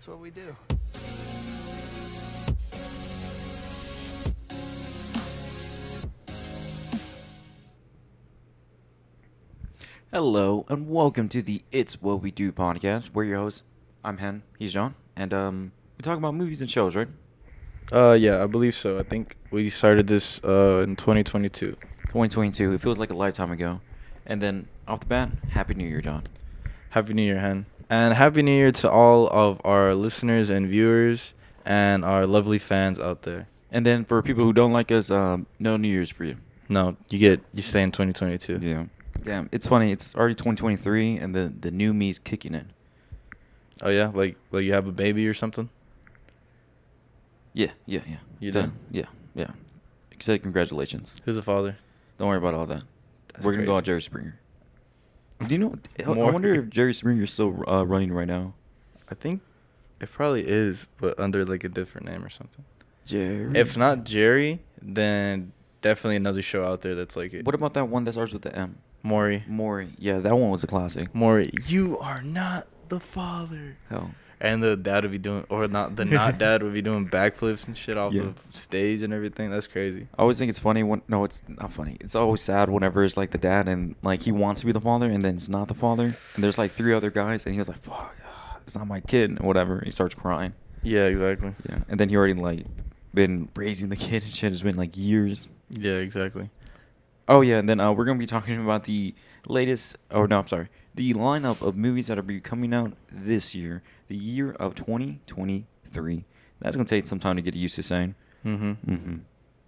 That's what we do. Hello and welcome to the It's What We Do podcast. We're your hosts. I'm Hen. He's John, and we talk about movies and shows, right? Yeah, I believe so. I think we started this in 2022. 2022. It feels like a lifetime ago. And then off the bat, Happy New Year, John. Happy New Year, Hen. And Happy New Year to all of our listeners and viewers and our lovely fans out there. And then for people who don't like us, no New Year's for you. No, you stay in 2022. Yeah. Damn, it's funny. It's already 2023, and the new me's kicking in. Oh yeah, like you have a baby or something? Yeah. You So, did? yeah. Say congratulations. Who's the father? Don't worry about all that. That's We're gonna go crazy. on Jerry Springer. Do you know? I More. wonder if Jerry Springer's still running right now. I think it probably is, but under like a different name or something. Jerry. If not Jerry, then definitely another show out there that's like it. What about that one that starts with the M? Maury. Maury. Yeah, that one was a classic. Maury, you are not the father. Hell. And the dad would be doing, or not, the not dad would be doing backflips and shit off Yeah. the stage and everything. That's crazy. I always think it's funny when no, it's not funny. It's always sad whenever it's like the dad and like he wants to be the father and then it's not the father and there's like three other guys and he was like, "Fuck, it's not my kid," and whatever. He starts crying. Yeah, exactly. Yeah, and then he already like been raising the kid and shit. It's been like years. Yeah, exactly. Oh yeah, and then we're gonna be talking about the latest. Oh no, I'm sorry. The lineup of movies that are be coming out this year, the year of 2023. That's gonna take some time to get used to saying. Mm-hmm.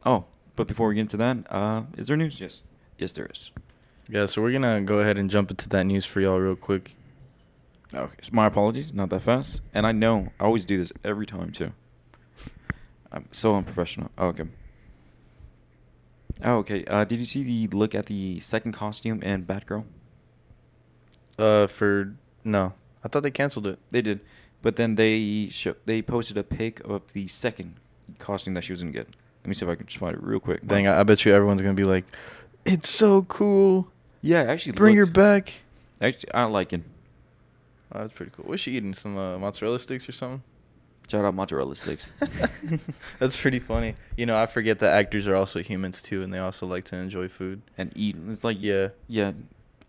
Oh, but before we get into that, is there news? Yes, there is. Yeah, so we're going to go ahead and jump into that news for y'all real quick. Okay, so my apologies, not that fast. And I know I always do this every time too. I'm so unprofessional. Oh, okay. Oh, okay. Did you see the look at the second costume in Batgirl? No. I thought they canceled it. They did, but then they posted a pic of the second costume that she was gonna get. Let me see if I can just find it real quick. Dang, I bet you everyone's going to be like, it's so cool. Yeah, actually, Bring her back. Actually, I like it. Oh, that's pretty cool. What's she eating? Some mozzarella sticks or something? Shout out mozzarella sticks. That's pretty funny. You know, I forget that actors are also humans too, and they also like to enjoy food. And eat. It's like Yeah.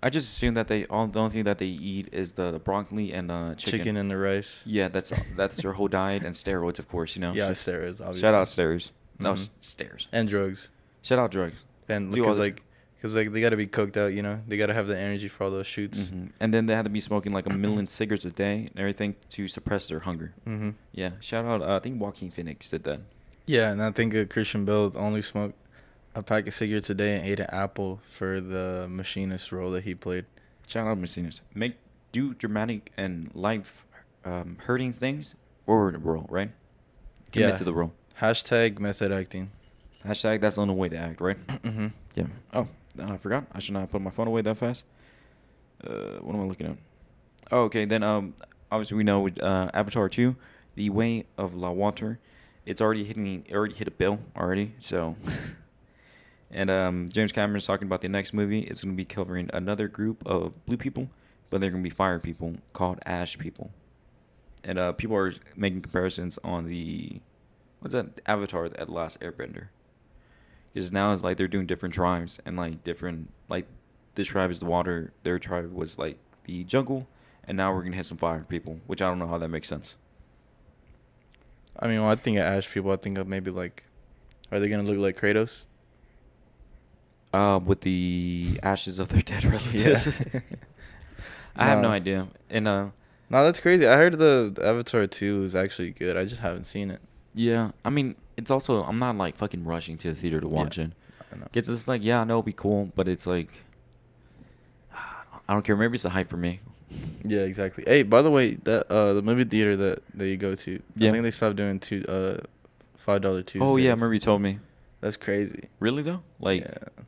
I just assume that the only thing that they eat is the broccoli and chicken. And the rice. Yeah, that's their whole diet and steroids, of course. You know. Yeah, steroids, obviously. Shout out steroids. No, Mhm. stairs. And drugs. Shout out drugs. And Do all because the- they got to be cooked out, you know. They got to have the energy for all those shoots. Mm-hmm. And then they had to be smoking like 1 million cigarettes a day and everything to suppress their hunger. Mm-hmm. Yeah. Shout out. I think Joaquin Phoenix did that. Yeah, and I think Christian Bale only smoked a pack of cigarettes a day and ate an apple for the machinist role that he played. Shout out Mercedes. Do dramatic and life hurting things for the role, right? Commit Yeah. to the role. Hashtag method acting. Hashtag that's the only way to act, right? Mm-hmm. Yeah. Oh, I forgot. I should not put my phone away that fast. What am I looking at? Oh, okay. Then obviously we know Avatar 2, The Way of La Water. It already hit a bill already. So, and James Cameron's talking about the next movie. It's going to be covering another group of blue people, but they're going to be fire people called ash people. And people are making comparisons on the Avatar at the Last Airbender. Because now it's like they're doing different tribes and like different, like this tribe is the water, their tribe was like the jungle, and now we're gonna hit some fire people, which I don't know how that makes sense. I mean, when I think of ash people, I think of maybe like, are they going to look like Kratos? With the ashes of their dead relatives. I have no No. idea. And No, that's crazy. I heard the Avatar 2 is actually good. I just haven't seen it. yeah, I mean, it's also I'm not like fucking rushing to the theater to watch it. I know. It's just like I know it'll be cool, but it's like I don't care. Maybe it's a hype for me. Yeah, exactly. Hey, by the way, that the movie theater that you go to, Yeah. I think they stopped doing $5 Tuesdays. Oh yeah, remember you told me. That's crazy. Really though? Like, yeah.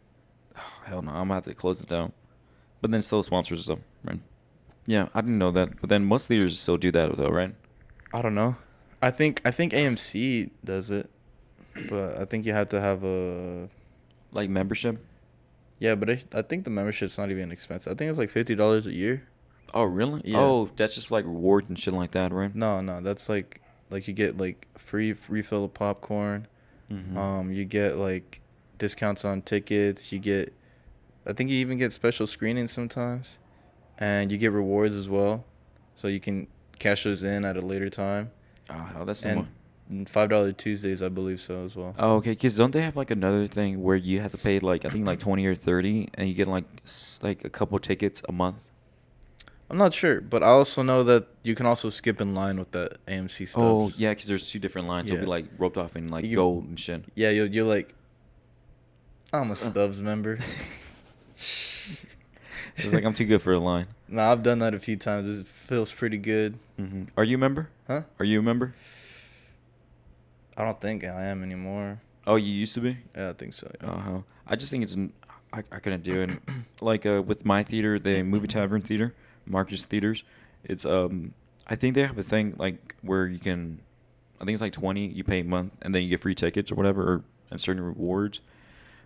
hell no, I'm gonna have to close it down. But then it still sponsors them, right? Yeah, I didn't know that. But then most theaters still do that though, right? I don't know. I think AMC does it, but I think you have to have a Like membership. yeah. But I think the membership's not even expensive. I think it's like $50 a year. Oh, really? Yeah. Oh, that's just like rewards and shit like that, right? No, no, that's like you get like free refill of popcorn. Mm-hmm. You get like discounts on tickets. You get, I think you even get special screenings sometimes, and you get rewards as well, so you can cash those in at a later time. Oh, hell, that's the And one. $5 Tuesdays, I believe so as well. Oh, okay. Cause don't they have like another thing where you have to pay like I think like 20 or 30, and you get like like a couple tickets a month? I'm not sure, but I also know that you can also skip in line with the AMC Oh, stubs. yeah, cause there's two different lines. It'll Yeah, be like roped off in like you, gold and shit. yeah, you're like, I'm a Uh. stubs member. It's like I'm too good for a line. Nah, I've done that a few times. It feels pretty good. Mm-hmm. Are you a member? Huh? Are you a member? I don't think I am anymore. Oh, you used to be? Yeah, I think so. Yeah. Uh-huh. I just think I couldn't do it. Like with my theater, the Movie Tavern Theater, Marcus Theaters, it's I think they have a thing like where you can, I think it's like 20, you pay a month and then you get free tickets or whatever or and certain rewards.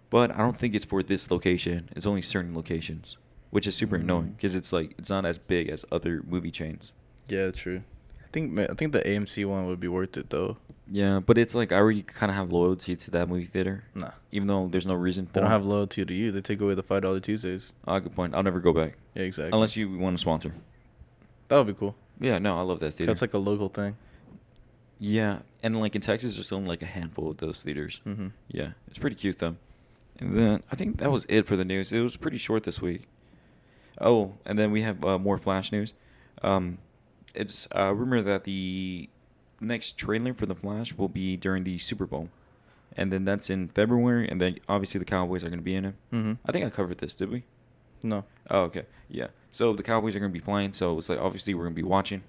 But I don't think it's for this location. It's only certain locations, which is super annoying because it's like it's not as big as other movie chains. Yeah, true. I think the AMC one would be worth it though. Yeah, but it's like I already kind of have loyalty to that movie theater, Nah, even though there's no reason they for don't it. have loyalty to you. They take away the $5 Tuesdays. Ah, good point. I'll never go back Yeah, exactly. unless you want to sponsor. That would be cool. Yeah, no, I love that theater. That's like a local thing. Yeah, and like in Texas, there's only like a handful of those theaters. Mhm. Yeah, it's pretty cute though. And then I think that was it for the news. It was pretty short this week. Oh, and then we have more Flash news. It's a rumor that the next trailer for the Flash will be during the Super Bowl, and then that's in February. And then obviously the Cowboys are going to be in it. Mhm. I think I covered this, did we? No. Oh, okay. Yeah. So the Cowboys are going to be playing. So it's like obviously we're going to be watching.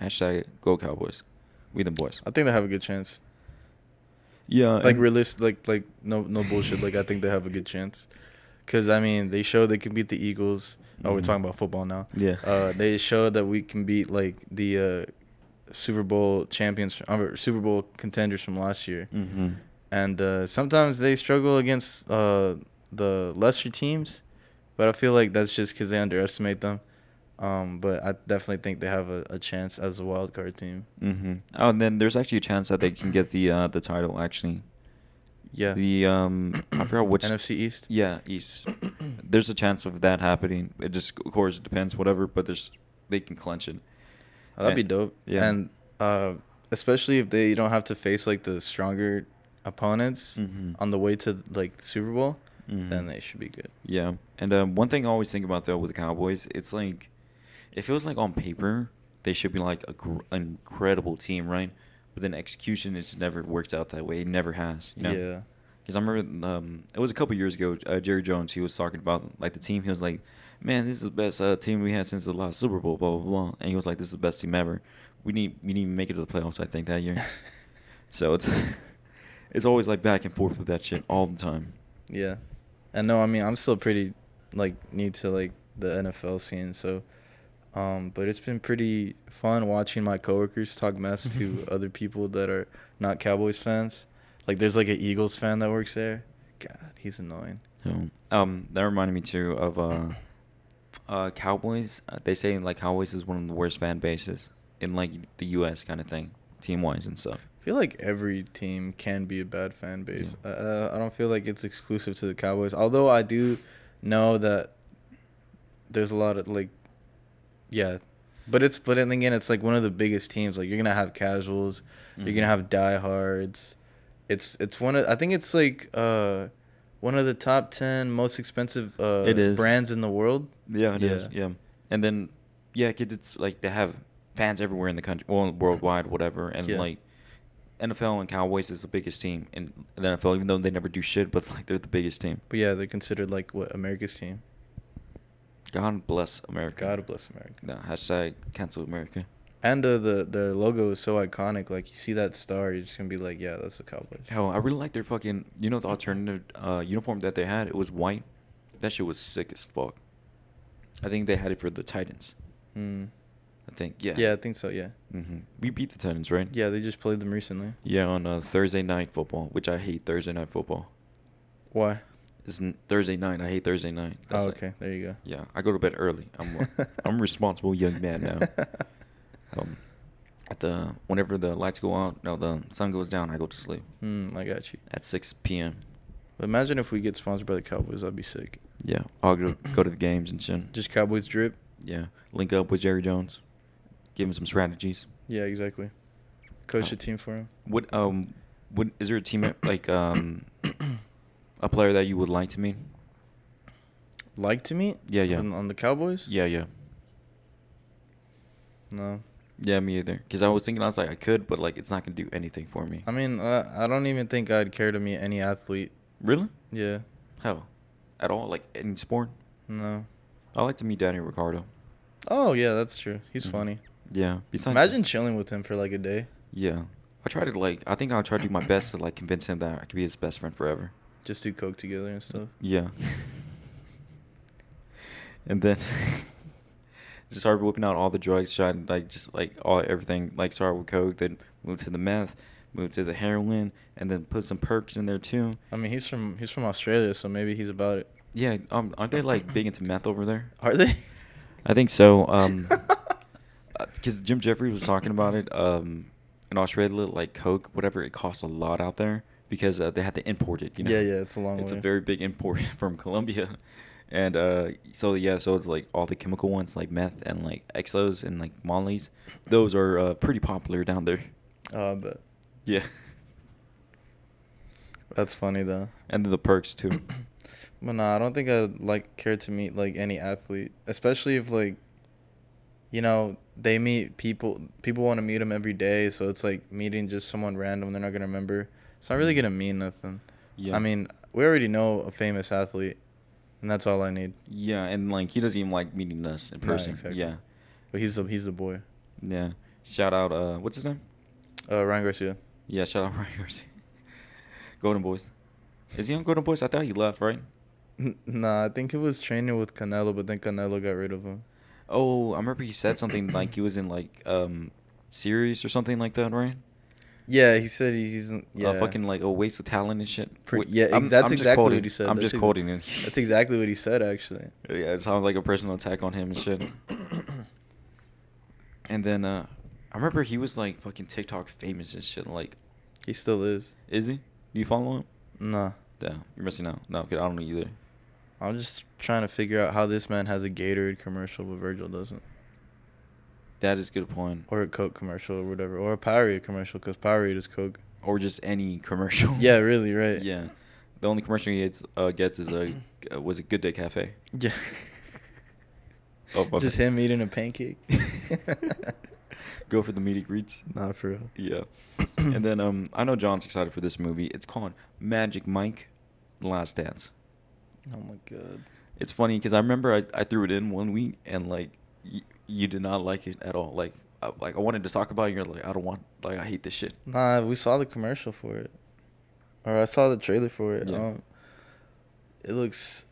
Hashtag Go Cowboys. We them boys. I think they have a good chance. Yeah. Like realistic, like no bullshit. Like I think they have a good chance. Cause I mean, they showed they can beat the Eagles. Oh, we're Mhm. talking about football now. Yeah. They showed that we can beat like the Super Bowl champions, Super Bowl contenders from last year. Mm-hmm. And sometimes they struggle against the lesser teams, but I feel like that's just because they underestimate them. But I definitely think they have a chance as a wild card team. Mm-hmm. Oh, and then there's actually a chance that they can get the title actually. Yeah. The I forgot which NFC East. Yeah, East. There's a chance of that happening. It just of course it depends, whatever. But they can clinch it. Oh, that'd be And- dope. yeah. And especially if they don't have to face like the stronger opponents Mhm. on the way to like the Super Bowl, Mhm. then they should be good. Yeah, and one thing I always think about though with the Cowboys, it's like it feels like on paper they should be like an incredible team, right? But then execution, it's never worked out that way. It never has. You know? Yeah. Because I remember it was a couple years ago. Jerry Jones, he was talking about like the team. He was like, "Man, this is the best team we had since the last Super Bowl." Blah blah blah. And he was like, "This is the best team ever. We need to make it to the playoffs." I think that year. So it's it's always like back and forth with that shit all the time. Yeah. And no, I mean, I'm still pretty like new to like the NFL scene, so but it's been pretty fun watching my coworkers talk mess to other people that are not Cowboys fans. Like there's like an Eagles fan that works there. God, he's annoying. So, that reminded me too of Cowboys. They say like Cowboys is one of the worst fan bases in like the U.S. kind of thing, team wise and stuff. I feel like every team can be a bad fan base. I don't feel like it's exclusive to the Cowboys. Although I do know that there's a lot of like, yeah, but then again, it's like one of the biggest teams. Like you're gonna have casuals, you're gonna have diehards. It's one of, I think it's like one of the top 10 most expensive It is. brands in the world. Yeah, it is. Yeah. Yeah, and then yeah, 'cause it's like they have fans everywhere in the country, well, worldwide, whatever, and Yeah. like NFL and Cowboys is the biggest team in the NFL, even though they never do shit, but like they're the biggest team. But yeah, they're considered like what, America's team. God bless America. God bless America. No, hashtag cancel America. And the logo is so iconic. Like you see that star, you're just gonna be like, yeah, that's the Cowboys. Hell, I really like their fucking, you know, the alternative uniform that they had. It was white. That shit was sick as fuck. I think they had it for the Titans. Mm. I think, yeah. Yeah, I think so. Yeah. Mm-hmm. We beat the Titans, right? Yeah, they just played them recently. Yeah, on Thursday night football, which I hate Thursday night football. Why? It's Thursday night. I hate Thursday night. That's Oh, like, okay. There you go. yeah, I go to bed early. I'm a responsible young man now. At the whenever the lights go out, no, the sun goes down, I go to sleep I got you. at 6 p.m. But imagine if we get sponsored by the Cowboys. That'd be sick. Yeah, I'll go to the games and shit. Just Cowboys drip. Yeah, link up with Jerry Jones, give him some strategies. Yeah, exactly. Coach the team for him. What is there a teammate like a player that you would like to meet? Like to meet? Yeah, yeah. On the Cowboys? Yeah, yeah. No. Yeah, me either. Because I was thinking, I was like, I could, but like, it's not gonna do anything for me. I mean, I don't even think I'd care to meet any athlete. Really? Yeah. Hell, at all? Like any sport? No. I like to meet Danny Ricardo. Oh yeah, that's true. He's funny. Yeah. Besides, imagine chilling with him for like a day. Yeah. I think I'll try to do my best to like convince him that I could be his best friend forever. Just do coke together and stuff. Yeah. And then just started whipping out all the drugs, trying like just like everything. Like started with coke, then moved to the meth, moved to the heroin, and then put some perks in there too. I mean, he's from Australia, so maybe he's about it. Yeah. Aren't they like big into meth over there? Are they? I think so. Because Jim Jeffries was talking about it. In Australia, like coke, whatever, it costs a lot out there because they had to import it. You know. Yeah, it's a long way. It's a very big import from Colombia. And so it's like all the chemical ones like meth and like exos and like mollies. Those are pretty popular down there. Oh, I bet. Yeah. That's funny though. And then the perks too. But nah, I don't think I'd like care to meet like any athlete, especially if like, you know, they meet people want to meet them every day, so it's like meeting just someone random they're not gonna remember. It's not really gonna mean nothing. Yeah. I mean, we already know a famous athlete, and that's all I need. Yeah, and like he doesn't even like meeting us in person. Exactly. Yeah. But he's the boy. Yeah. Shout out what's his name? Ryan Garcia. Yeah, shout out Ryan Garcia. Golden Boys. Is he on Golden Boys? I thought he left, right? Nah, I think he was training with Canelo, but then Canelo got rid of him. Oh, I remember he said something like he was in like series or something like that, right? Yeah, he said he's fucking like a waste of talent and shit. That's exactly what he said. I'm just quoting it. That's exactly what he said, actually. Yeah, it sounds like a personal attack on him and shit. And then I remember he was like fucking TikTok famous and shit. Like, he still is. Is he? Do you follow him? Nah. Damn, you're missing out. No, kid, I don't know either. I'm just trying to figure out how this man has a Gatorade commercial, but Virgil doesn't. That is a good point. Or a Coke commercial or whatever. Or a Powerade commercial, because Powerade is Coke. Or just any commercial. Yeah, really, right. Yeah. The only commercial he gets is was it Good Day Cafe? Yeah. Oh, just him eating a pancake. Go for the meaty greets. Nah, for real. Yeah. And then I know John's excited for this movie. It's called Magic Mike Last Dance. Oh my god. It's funny because I remember I threw it in one week and like you did not like it at all. Like I wanted to talk about it and you're like, I don't want, like, I hate this shit. Nah, we saw the commercial for it. Or I saw the trailer for it. Yeah. It looks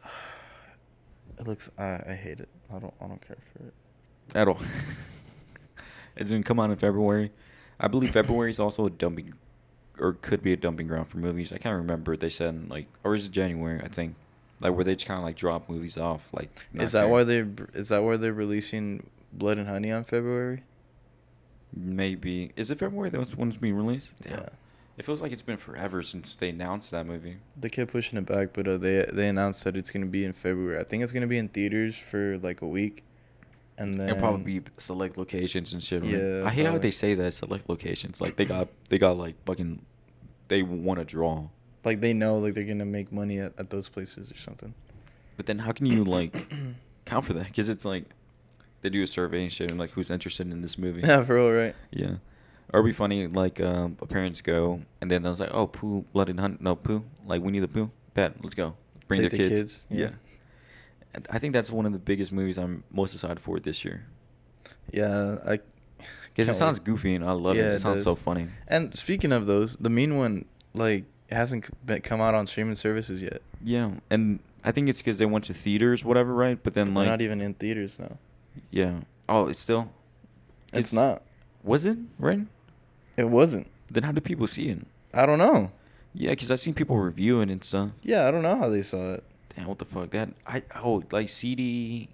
I hate it. I don't care for it. At all. It's going to come out in February. I believe February is also a dumping, or could be a dumping ground for movies. I can't remember. They said, like, or is it January, I think. Like, where they just kind of, like, drop movies off. Like, is that why they're releasing Blood and Honey on February? Maybe. Is it February that one's being released? Yeah. It feels like it's been forever since they announced that movie. They kept pushing it back, but they announced that it's going to be in February. I think it's going to be in theaters for, like, a week. And then it'll probably be select locations and shit. Right? Yeah. I hate how they say that, select locations. Like, they got like, fucking, they want to draw. Like, they know, like, they're going to make money at those places or something. But then how can you, like, count for that? Because it's, like, they do a survey and shit and, like, who's interested in this movie. Yeah, for real, right? Yeah. Or it'd be funny, like, parents go, and then I was like, oh, poo, blood and hunt. No, poo. Like, we need the poo. Bet, let's go. Bring Take their the kids. Yeah. And I think that's one of the biggest movies I'm most excited for this year. Yeah, because it sounds goofy and I love it. It sounds so funny. And speaking of those, the Mean one, like, it hasn't come out on streaming services yet. Yeah, and I think it's because they went to theaters, whatever, right? But then, they're like, not even in theaters now. Yeah. Oh, it's still. It's not. Was it right? It wasn't. Then how do people see it? I don't know. Yeah, because I've seen people reviewing and stuff. Yeah, I don't know how they saw it. Damn, what the fuck? Like CD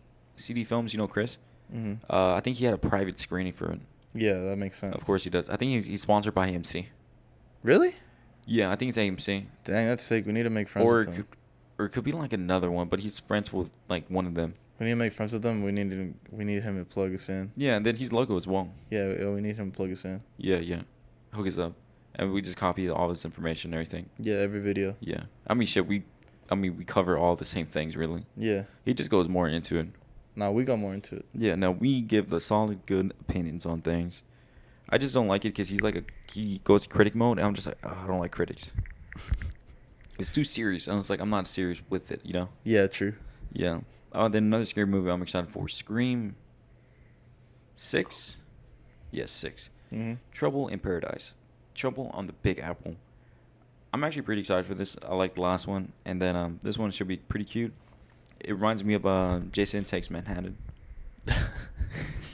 Films, you know Chris? Hmm. I think he had a private screening for it. Yeah, that makes sense. Of course he does. I think he's sponsored by AMC. Really? Yeah, I think it's AMC. Dang, that's sick. We need to make friends Or with it them. could, or it could be like another one, but he's friends with like one of them. We need to make friends with them. We need him to plug us in. Yeah, and then he's logo as well. Yeah, we need him to plug us in. Yeah, yeah. Hook us up. And we just copy all this information and everything. Yeah, every video. Yeah. I mean, shit, we cover all the same things, really. Yeah. He just goes more into it. Nah, we got more into it. Yeah, no, we give the solid, good opinions on things. I just don't like it because he goes critic mode, and I'm just like, oh, I don't like critics. It's too serious, and it's like I'm not serious with it, you know? Yeah, true. Yeah. Then another scary movie I'm excited for, Scream 6? Yes, 6. Hmm. Trouble in Paradise. Trouble on the Big Apple. I'm actually pretty excited for this. I like the last one, and then this one should be pretty cute. It reminds me of Jason Takes Manhattan.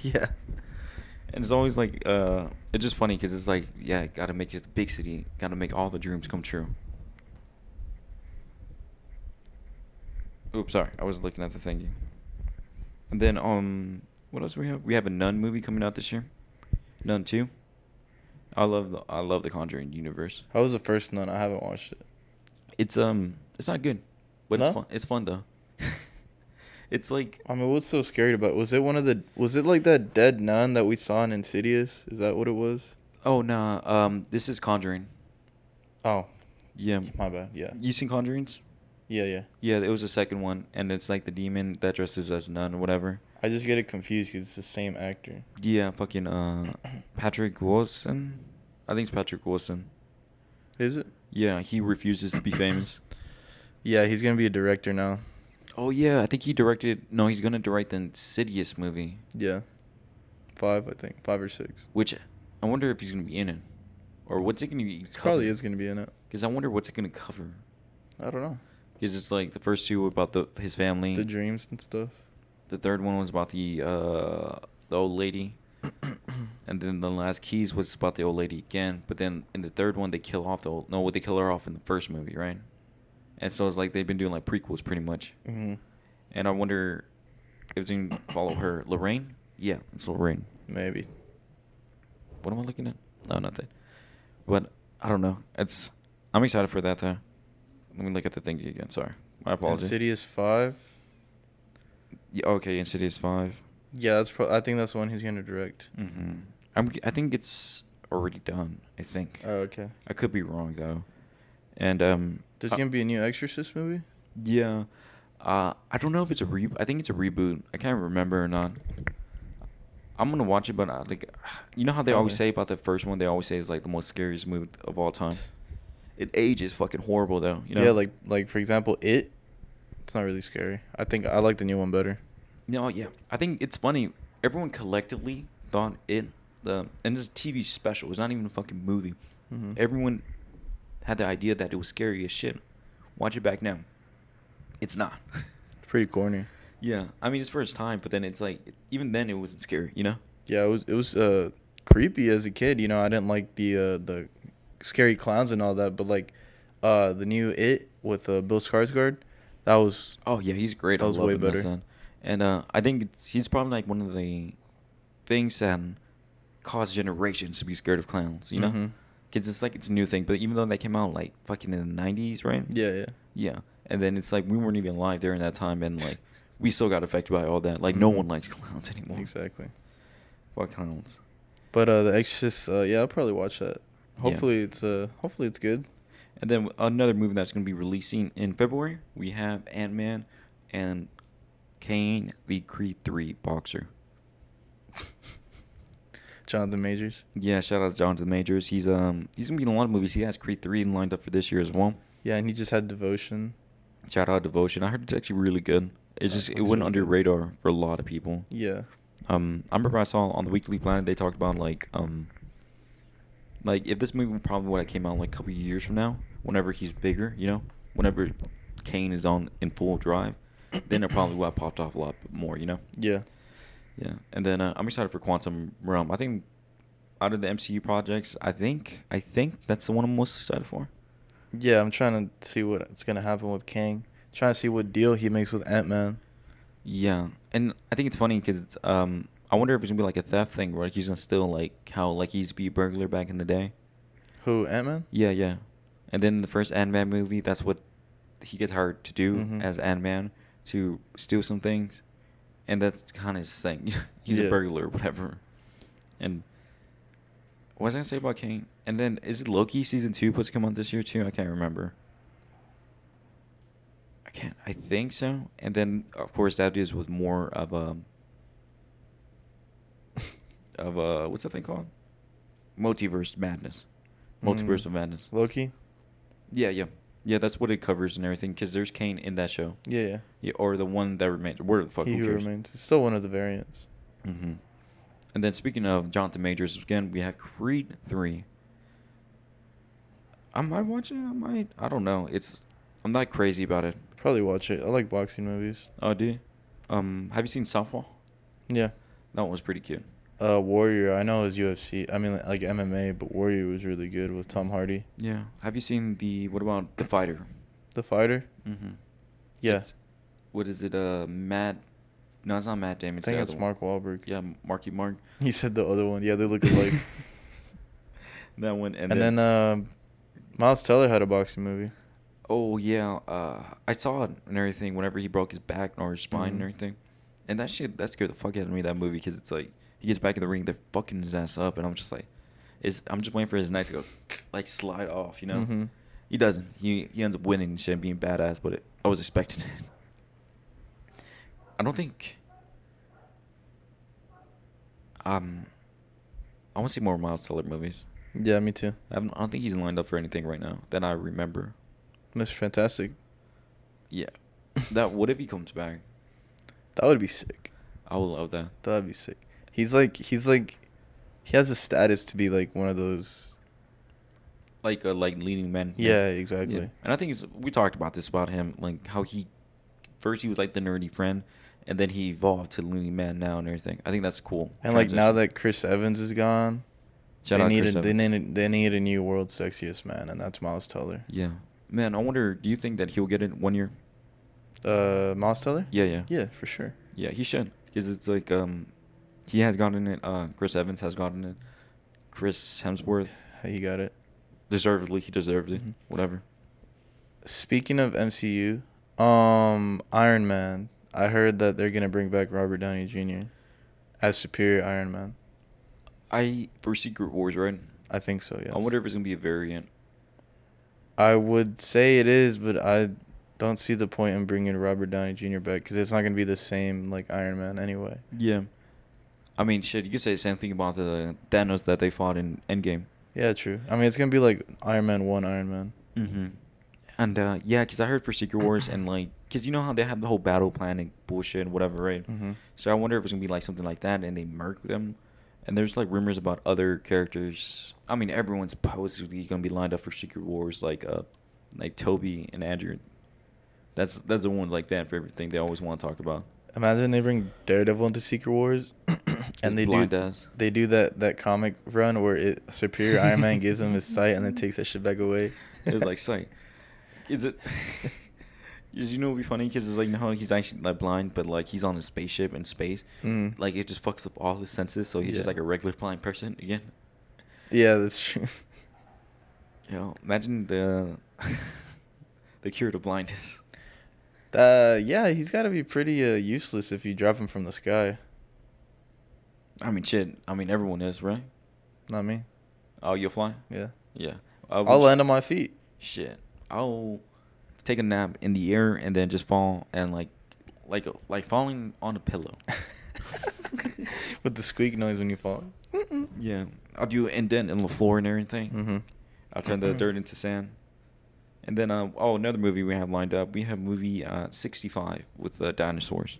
Yeah. And it's always like, it's just funny because it's like, yeah, gotta make it the big city, gotta make all the dreams come true. Oops, sorry, I was looking at the thingy. And then, what else do we have? We have a Nun movie coming out this year. Nun 2. I love the Conjuring universe. How was the first Nun? I haven't watched it. It's not good, but No? it's fun. It's fun though. It's like, I mean, what's so scary about it? Was it like that dead nun that we saw in Insidious? Is that what it was? oh nah, this is Conjuring. Oh, Yeah, my bad. Yeah. you seen Conjurings? Yeah, yeah. Yeah, it was the second one, and it's like the demon that dresses as nun or whatever. I just get it confused because it's the same actor. Yeah, fucking Patrick Wilson. I think it's Patrick Wilson. Is it? Yeah, he refuses to be famous. Yeah, he's gonna be a director now. Oh yeah, I think he directed. No, he's gonna direct the Insidious movie, Yeah. 5, I think. 5 or 6. which I wonder if he's gonna be in it, or what's it gonna be? He probably is gonna be in it. Because I wonder what's it gonna cover. I don't know. Because it's like the first two were about his family. The dreams and stuff. The third one was about the old lady. And then the last Keys was about the old lady again. But then in the third one, they kill off they kill her off in the first movie, right? And so it's like they've been doing like prequels pretty much. Hmm. And I wonder if it's going to follow her. Lorraine? Yeah, it's Lorraine. Maybe. What am I looking at? No, nothing. But I don't know. I'm excited for that though. Let me look at the thing again. Sorry. My apologies. Insidious 5. Yeah, okay, Insidious 5. Yeah, I think that's the one he's gonna direct. Mm-hmm. I think it's already done. I think. Oh, okay. I could be wrong though. And There's gonna be a new Exorcist movie. yeah, I don't know if it's a I think it's a reboot. I can't remember or not. I'm gonna watch it, but you know how they always Okay. say about the first one? They always say it's like the most scariest movie of all time. It ages fucking horrible though. You know? Yeah, like for example, It's not really scary. I think I like the new one better. No, yeah. I think it's funny. Everyone collectively thought and this TV special. It's not even a fucking movie. Hmm. Everyone had the idea that it was scary as shit. Watch it back now. It's not. Pretty corny. Yeah, I mean it's for its time, but then it's like even then it wasn't scary, you know? Yeah, it was creepy as a kid. You know, I didn't like the scary clowns and all that, but like the new It with Bill Skarsgård, that was Oh yeah, he's great. That I was love way him, that better. son. And I think he's probably like one of the things that caused generations to be scared of clowns, you know? Mhm. Because it's like it's a new thing, but even though they came out like fucking in the 90s, right? Yeah, yeah. Yeah, and then it's like we weren't even alive during that time, and like we still got affected by all that. Like no Mhm. one likes clowns anymore. Exactly. Fuck clowns. But The Exorcist, yeah, I'll probably watch that. Yeah. Hopefully it's good. And then another movie that's going to be releasing in February, we have Ant-Man and Kane, the Creed 3 boxer. Jonathan Majors. Yeah, shout out to Jonathan Majors. He's gonna be in a lot of movies. He has Creed 3 lined up for this year as well. Yeah, and he just had Devotion. Shout out Devotion. I heard it's actually really good. It That went one's under really radar for a lot of people. Yeah. I remember I saw on the Weekly Planet they talked about like if this movie probably would have came out like a couple of years from now, whenever he's bigger, you know, whenever Kane is in full drive, then it probably would have popped off a lot more, you know. Yeah. Yeah, and then I'm excited for Quantum Realm. I think out of the MCU projects, I think that's the one I'm most excited for. Yeah, I'm trying to see what's gonna happen with Kang. Trying to see what deal he makes with Ant-Man. Yeah, and I think it's funny because it's I wonder if it's gonna be like a theft thing, where he's gonna steal like how like he used to be a burglar back in the day. Who, Ant-Man? Yeah, yeah. And then the first Ant-Man movie, that's what he gets hired to do Mm-hmm. as Ant-Man, to steal some things, and that's kind of his thing. He's a Yeah. burglar, or whatever. And what was I gonna say about Kang? And then is it Loki season 2 supposed to come out this year too? I can't remember. I think so. And then of course that deals with more of a what's that thing called? Multiverse madness. Multiverse of madness. Loki? Yeah, yeah. Yeah, that's what it covers and everything, because there's Kane in that show. Yeah, yeah. Yeah, or the one that remains. Where the fuck? He Who Who cares? Remains. It's still one of the variants. Mm-hmm. And then speaking of Jonathan Majors, again, we have Creed 3. I might watch it. I don't know. I'm not crazy about it. Probably watch it. I like boxing movies. Oh, do you? Have you seen Southpaw? Yeah. That one was pretty cute. Warrior. I know it was UFC. I mean, like MMA, but Warrior was really good with Tom Hardy. Yeah. Have you seen what about The Fighter? The Fighter? Mm-hmm. Yeah. What is it? Matt? No, it's not Matt Damon. I think it's Mark Wahlberg. Yeah, Marky Mark. He said the other one. Yeah, they look alike. That one, and then Miles Teller had a boxing movie. Oh yeah, I saw it and everything. Whenever he broke his back or his spine and Mhm. everything, and that scared the fuck out of me. That movie, because it's like he gets back in the ring, they're fucking his ass up, and I'm just like, I'm just waiting for his neck to go, like slide off, you know. Mhm. He doesn't. He ends up winning and shit, and being badass. But I was expecting it. I don't think. I want to see more Miles Teller movies. Yeah, me too. I don't think he's lined up for anything right now that I remember. Mr. Fantastic. Yeah. What if he comes back? That would be sick. I would love that. That would be sick. He has a status to be like one of those. Like leading men. Yeah, exactly. Yeah. And I think we talked about this about him, like how first he was like the nerdy friend, and then he evolved to leading man now and everything. I think that's cool. And like now that Chris Evans is gone, Shout out Chris Evans. They need a new world's sexiest man, and that's Miles Teller. Yeah. Man, I wonder, do you think that he'll get it 1 year? Miles Teller? Yeah, yeah. Yeah, for sure. Yeah, he should. Because it's like, he has gotten it. Chris Evans has gotten it. Chris Hemsworth. He got it. Deservedly, he deserved it. Mhm. Whatever. Speaking of MCU, Iron Man. I heard that they're gonna bring back Robert Downey Jr. as Superior Iron Man. For Secret Wars, right? I think so. Yes. I wonder if it's gonna be a variant. I would say it is, but I don't see the point in bringing Robert Downey Jr. back because it's not gonna be the same like Iron Man anyway. Yeah. I mean, shit, you could say the same thing about the Thanos that they fought in Endgame. Yeah, true. I mean, it's gonna be like Iron Man 1, Iron Man. Mm-hmm. And yeah, because I heard for Secret Wars and like, because you know how they have the whole battle planning bullshit and whatever, right? Mhm. So I wonder if it's gonna be like something like that, and they murk them. And there's like rumors about other characters. I mean, everyone's supposedly gonna be lined up for Secret Wars, like Toby and Andrew. That's the ones like that for everything they always want to talk about. Imagine they bring Daredevil into Secret Wars, and they do that comic run where Superior Iron Man gives him his sight and then takes that shit back away. It's like sight. Is it? You know, it'd be funny because it's like no, he's actually like blind, but like he's on a spaceship in space. Mm. Like it just fucks up all his senses, so he's just like a regular blind person again. Yeah, that's true. Yo, imagine the the cure to blindness. Yeah, he's got to be pretty useless if you drop him from the sky. I mean, shit. I mean, everyone is, right? Not me. Oh, you'll fly? Yeah. Yeah. I'll land on my feet. Shit. I'll take a nap in the air and then just fall and like falling on a pillow. With the squeak noise when you fall. Yeah. I'll do an indent in the floor and everything. Mm-hmm. I'll turn the dirt into sand. And then, another movie we have lined up. We have movie 65 with dinosaurs.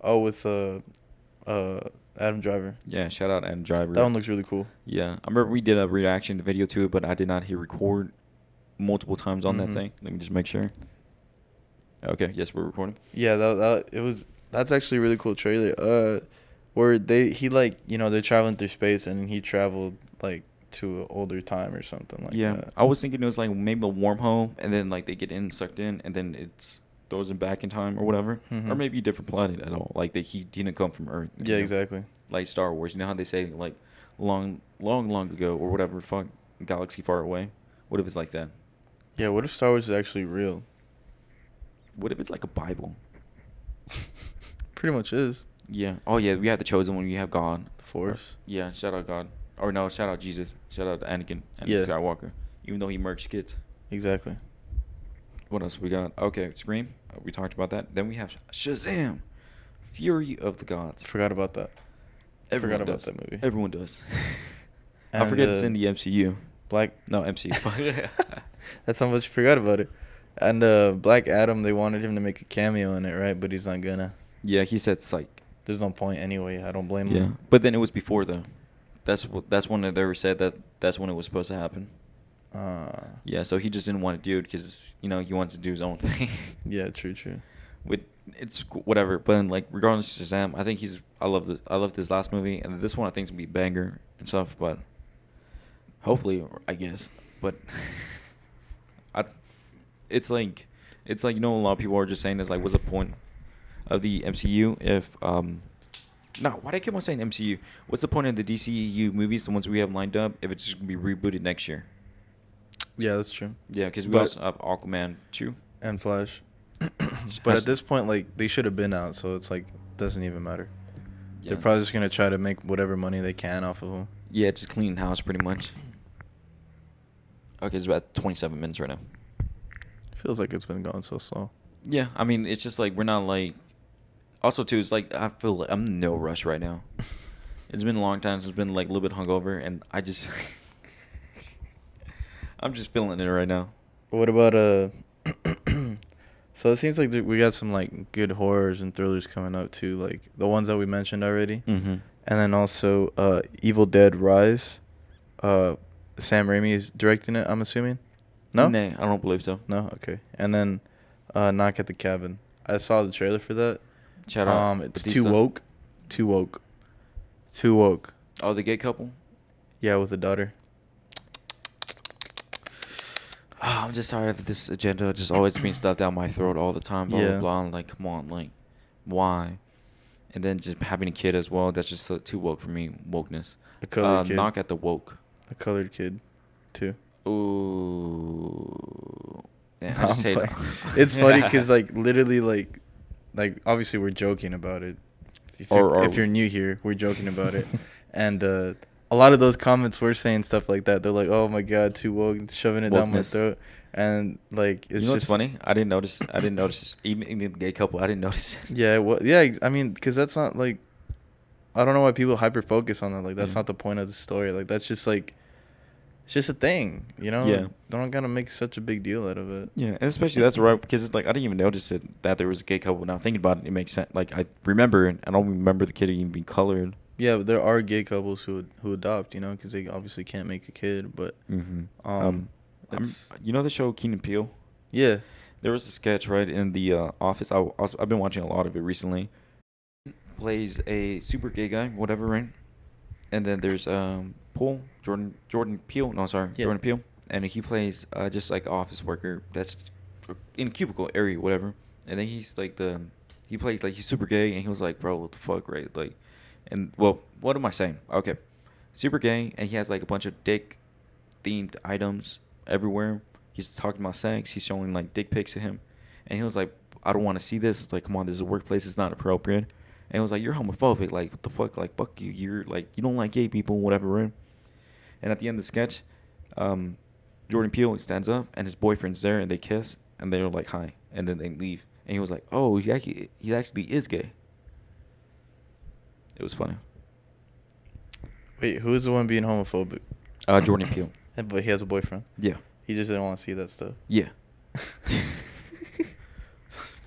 Oh, with Adam Driver. Yeah, shout out Adam Driver. That one looks really cool. Yeah, I remember we did a reaction video to it, but I did not hit record multiple times on that thing. Let me just make sure. Okay, yes, we're recording. Yeah, that's actually a really cool trailer. Where they're traveling through space and he traveled like to an older time or something like Yeah, that. I was thinking it was like maybe a wormhole, and then like they get in sucked in, and then it throws them back in time or whatever, or Hmm. maybe a different planet at all. Like he didn't come from Earth. Yeah, exactly. Like Star Wars, you know how they say like long ago or whatever, fuck, galaxy far away. What if it's like that? Yeah, what if Star Wars is actually real? What if it's like a Bible? Pretty much is. Yeah. Oh yeah, we have the chosen one. We have God. The Force. Yeah. Shout out God. Or no, shout out Jesus. Shout out Anakin Yeah. Skywalker. Even though he murks kids. Exactly. What else we got? Okay, Scream. We talked about that. Then we have Shazam, Fury of the Gods. Forgot about that. Everyone Forgot about does. that movie. Everyone does. I And, forget it's in the MCU. Black. No, MCU. That's how much you forgot about it. And Black Adam, they wanted him to make a cameo in it, right? But he's not gonna. Yeah, he said psych. There's no point anyway. I don't blame Yeah, him. but then it was before though. That's when they said that's when it was supposed to happen. Yeah, so he just didn't want to do it because he wants to do his own thing. Yeah, true. It's whatever, but then, like regardless of Shazam, I think I love this last movie, and this one I think is gonna be a banger and stuff. But hopefully, I guess. But it's like a lot of people are just saying this like, what's the point of the MCU if no, why do I keep on saying MCU? What's the point of the DCU movies, the ones we have lined up, if it's just gonna be rebooted next year? Yeah, that's true. Yeah, because we But- also have Aquaman 2. And Flash. But at this point, like, they should have been out, so it's like, doesn't even matter. Yeah. They're probably just gonna try to make whatever money they can off of them. Yeah, just clean house pretty much. Okay, it's about 27 minutes right now. Feels like it's been going so slow. Yeah, I mean, it's just like we're not like. Also, too, it's like I feel like I'm in no rush right now. It's been a long time since I've been like a little bit hungover, and I just. I'm just feeling it right now. What about So it seems like we got some like good horrors and thrillers coming up too, like the ones that we mentioned already, Mm-hmm. and then also Evil Dead Rise. Sam Raimi is directing it, I'm assuming. No, Nay, I don't believe so. no, okay. And then Knock at the Cabin. I saw the trailer for that. Shout out. It's Batista. too woke. Oh, the gay couple. Yeah, with a daughter. Oh, I'm just tired of this agenda just always being stuffed down my throat all the time. Blah Yeah. blah blah. I'm like, come on, like, why? And then just having a kid as well. That's just too woke for me. Wokeness. A colored kid. Knock at the woke. A colored kid, too. Ooh. Yeah, No, I just I'm hate it. playing. It's funny because like literally like obviously we're joking about it. If you're new here, we're joking about it, and a lot of those comments were saying stuff like that. They're like, "Oh my God, too woke, shoving it down my Wokeness. throat," and like it's You know what's just funny? I didn't notice. Even in the gay couple, I didn't notice it. Yeah, well, yeah. I mean, because that's not like I don't know why people hyper focus on that. Like that's Yeah. not the point of the story. Like that's just like it's just a thing, you know. Yeah. They don't gotta make such a big deal out of it. Yeah, and especially that's right because it's like I didn't even notice it that there was a gay couple. Now thinking about it, it makes sense. Like I remember, I don't remember the kid even being colored. Yeah, but there are gay couples who adopt, you know, because they obviously can't make a kid. But it's, You know the show Keen and Peele? yeah, There was a sketch right in the office. I've been watching a lot of it recently. Plays a super gay guy, whatever, right? And then there's Jordan Peele. No, sorry, Yeah. Jordan Peele, and he plays just like office worker that's in a cubicle area, whatever. And then he's like he plays like he's super gay, and he was like, bro, what the fuck, right? Like, and well, what am I saying? Okay, super gay, and he has like a bunch of dick themed items everywhere. He's talking about sex. He's showing like dick pics to him, and he was like, I don't want to see this. It's like, come on, this is a workplace. It's not appropriate. And he was like, you're homophobic. Like, what the fuck? Like, fuck you. You're like, you don't like gay people, whatever, right? And at the end of the sketch, Jordan Peele stands up, and his boyfriend's there, and they kiss, and they're like, hi, and then they leave. And he was like, oh, he actually is gay. It was funny. wait, who is the one being homophobic? Jordan Peele. But he has a boyfriend. Yeah. He just didn't want to see that stuff. Yeah.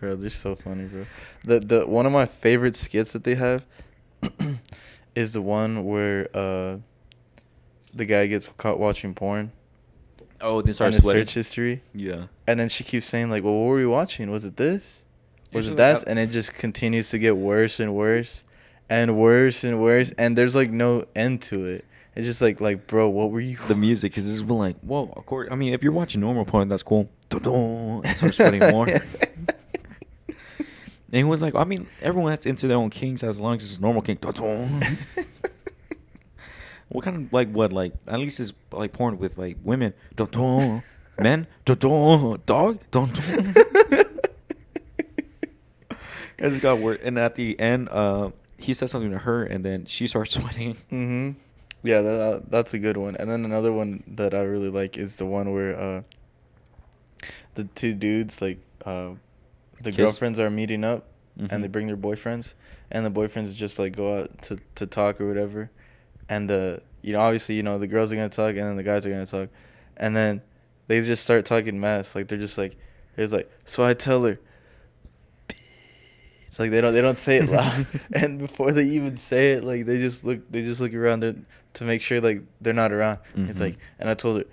Bro, they're so funny, bro. The one of my favorite skits that they have is the one where the guy gets caught watching porn. Oh, they On started his sweating. search history. Yeah. And then she keeps saying like, "Well, what were we watching? Was it this? Was Usually it that?" that- And it just continues to get worse and worse, and worse and worse. And there's like no end to it. It's just like, bro, what were you? The music is just been like, whoa. Of course, I mean, if you're watching normal porn, that's cool. It starts spreading more. And he was like, I mean, everyone that's into their own kinks as long as it's a normal kink. What kind of like at least it's like porn with like women. Men. Dog. It just got weird. And at the end, he said something to her, and then she starts sweating. Mm-hmm. Yeah, that's a good one. And then another one that I really like is the one where the two dudes the Kiss? girlfriends are meeting up, Mhm. and they bring their boyfriends, and the boyfriends just like go out to talk or whatever, and obviously the girls are gonna talk and then the guys are gonna talk, and then they just start talking mess, like they're just like, there's like, so I tell her, it's like they don't say it loud, and before they even say it, like they just look around to make sure like they're not around. It's Mhm. like, and I told her,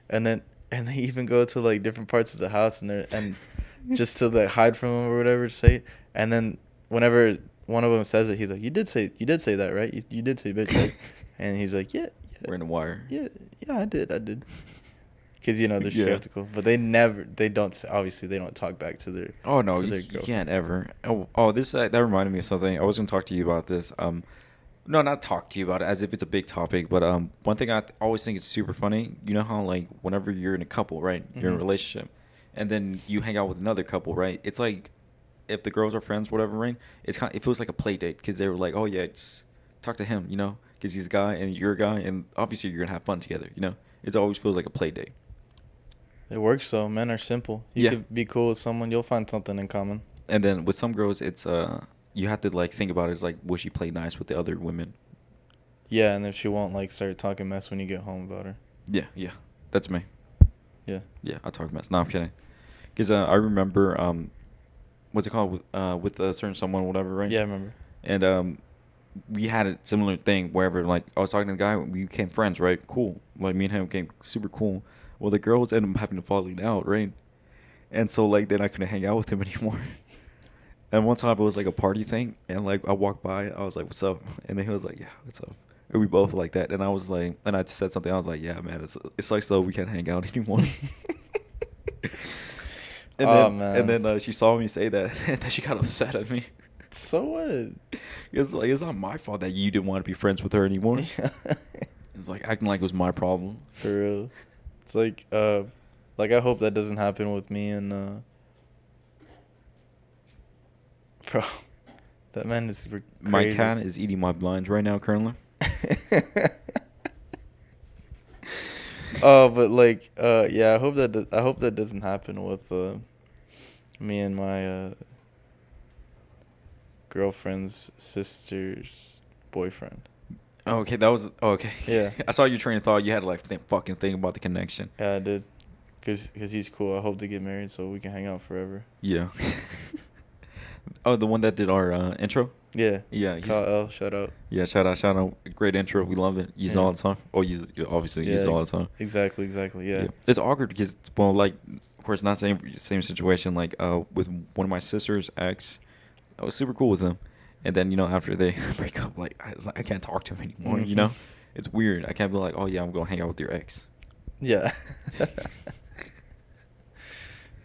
and they even go to like different parts of the house and just to like hide from them or whatever, say it. And then whenever one of them says it, he's like, you did say that, right? You did say bitch, right? And he's like, yeah. We're in the wire. Yeah, I did. Because they're Yeah. skeptical, but they don't, obviously they don't talk back to their. Oh no, to you their can't girlfriend. ever. Oh, this that reminded me of something. I was gonna talk to you about this. No, not talk to you about it as if it's a big topic, but one thing I always think is super funny. You know how like whenever you're in a couple, right? You're in a Mhm. relationship, and then you hang out with another couple, right? It's like if the girls are friends, whatever, right? It feels like a play date because they were like, oh yeah, just talk to him, because he's a guy and you're a guy, and obviously you're gonna have fun together, It always feels like a play date. It works though. Men are simple. You Yeah. could be cool with someone, you'll find something in common. And then with some girls, it's you have to like think about it as like, will she play nice with the other women? Yeah, and if she won't like start talking mess when you get home about her. Yeah, that's me. Yeah. Yeah, I talk mess. No, I'm kidding. Because I remember, what's it called, with a certain someone, whatever, right? Yeah, I remember. And we had a similar thing wherever, like, I was talking to the guy, we became friends, right? Cool. Like, me and him became super cool. Well, the girls ended up having to falling out, right? And so, like, then I couldn't hang out with him anymore. And one time it was like a party thing, and like I walked by, I was like, "What's up?" And then he was like, "Yeah, what's up?" And we both like that. And I was like, and I said something. I was like, "Yeah, man, it's like so we can't hang out anymore." And then she saw me say that, and then she got upset at me. So what? It's like it's not my fault that you didn't want to be friends with her anymore. Yeah. It's like acting like it was my problem. For real. It's like I hope that doesn't happen with me and bro, that man is crazy. My cat is eating my blinds right now, currently. Oh, but like yeah, I hope that doesn't happen with me and my girlfriend's sister's boyfriend. Oh, okay, that was okay. Yeah. I saw your train of thought. You had to like fucking think about the connection. Yeah, I did. Cause he's cool. I hope to get married so we can hang out forever. Yeah. Oh, the one that did our intro? Yeah. Yeah. Kyle L, shout out. Yeah, shout out. Great intro. We love it. Use it Yeah. all the time. Oh, obviously use it all the time. Exactly. Yeah. It's awkward because, well, like, of course, not same situation. Like, with one of my sister's ex, I was super cool with him. And then, after they break up, like, I can't talk to him anymore, Mhm. It's weird. I can't be like, oh, yeah, I'm going to hang out with your ex. Yeah.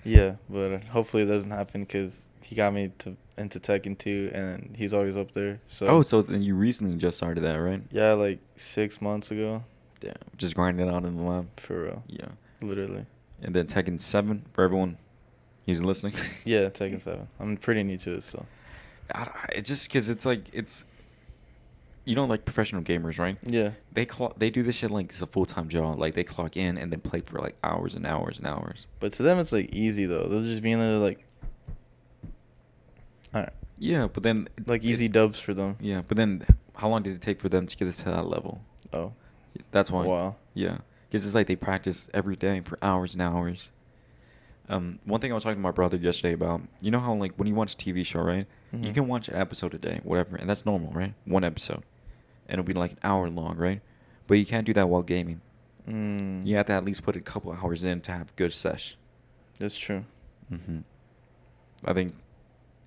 Yeah, but hopefully it doesn't happen because he got me into Tekken 2 and he's always up there. So then you recently just started that, right? Yeah, like 6 months ago. Yeah, just grinding out in the lab. For real. Yeah. Literally. And then Tekken 7 for everyone who's listening. Yeah, Tekken 7. I'm pretty new to it still. It's just because it's like like professional gamers, right? Yeah. They do this shit like it's a full-time job. Like they clock in and then play for like hours and hours and hours. But to them it's like easy though. They'll just be in there like, all right. Yeah, but then Like easy dubs for them. Yeah, but then how long did it take for them to get to that level? Oh. That's why. Wow. Yeah, because it's like they practice every day for hours and hours. One thing I was talking to my brother yesterday about, you know how like when you watch a TV show, right? You Mhm. can watch an episode a day, whatever, and that's normal, right? One episode, and it'll be like an hour long, right? But you can't do that while gaming. Mm. You have to at least put a couple hours in to have good sesh. That's true. I think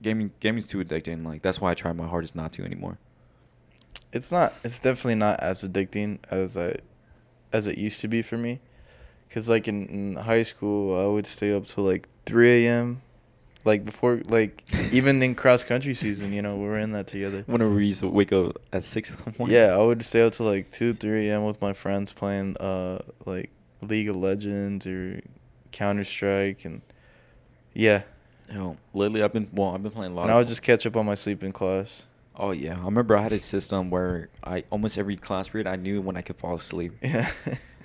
gaming's too addicting. Like that's why I try my hardest not to anymore. It's not. It's definitely not as addicting as it used to be for me. Cause like in high school, I would stay up till like 3 a.m. Like before, like even in cross country season, we were in that together. Whenever we used to wake up at 6 in the morning. Yeah, I would stay up till like 2, 3 a.m. with my friends playing like League of Legends or Counter Strike, and yeah. Lately I've been playing a lot. And I would just catch up on my sleep in class. Oh yeah, I remember I had a system where I almost every class period I knew when I could fall asleep. Yeah.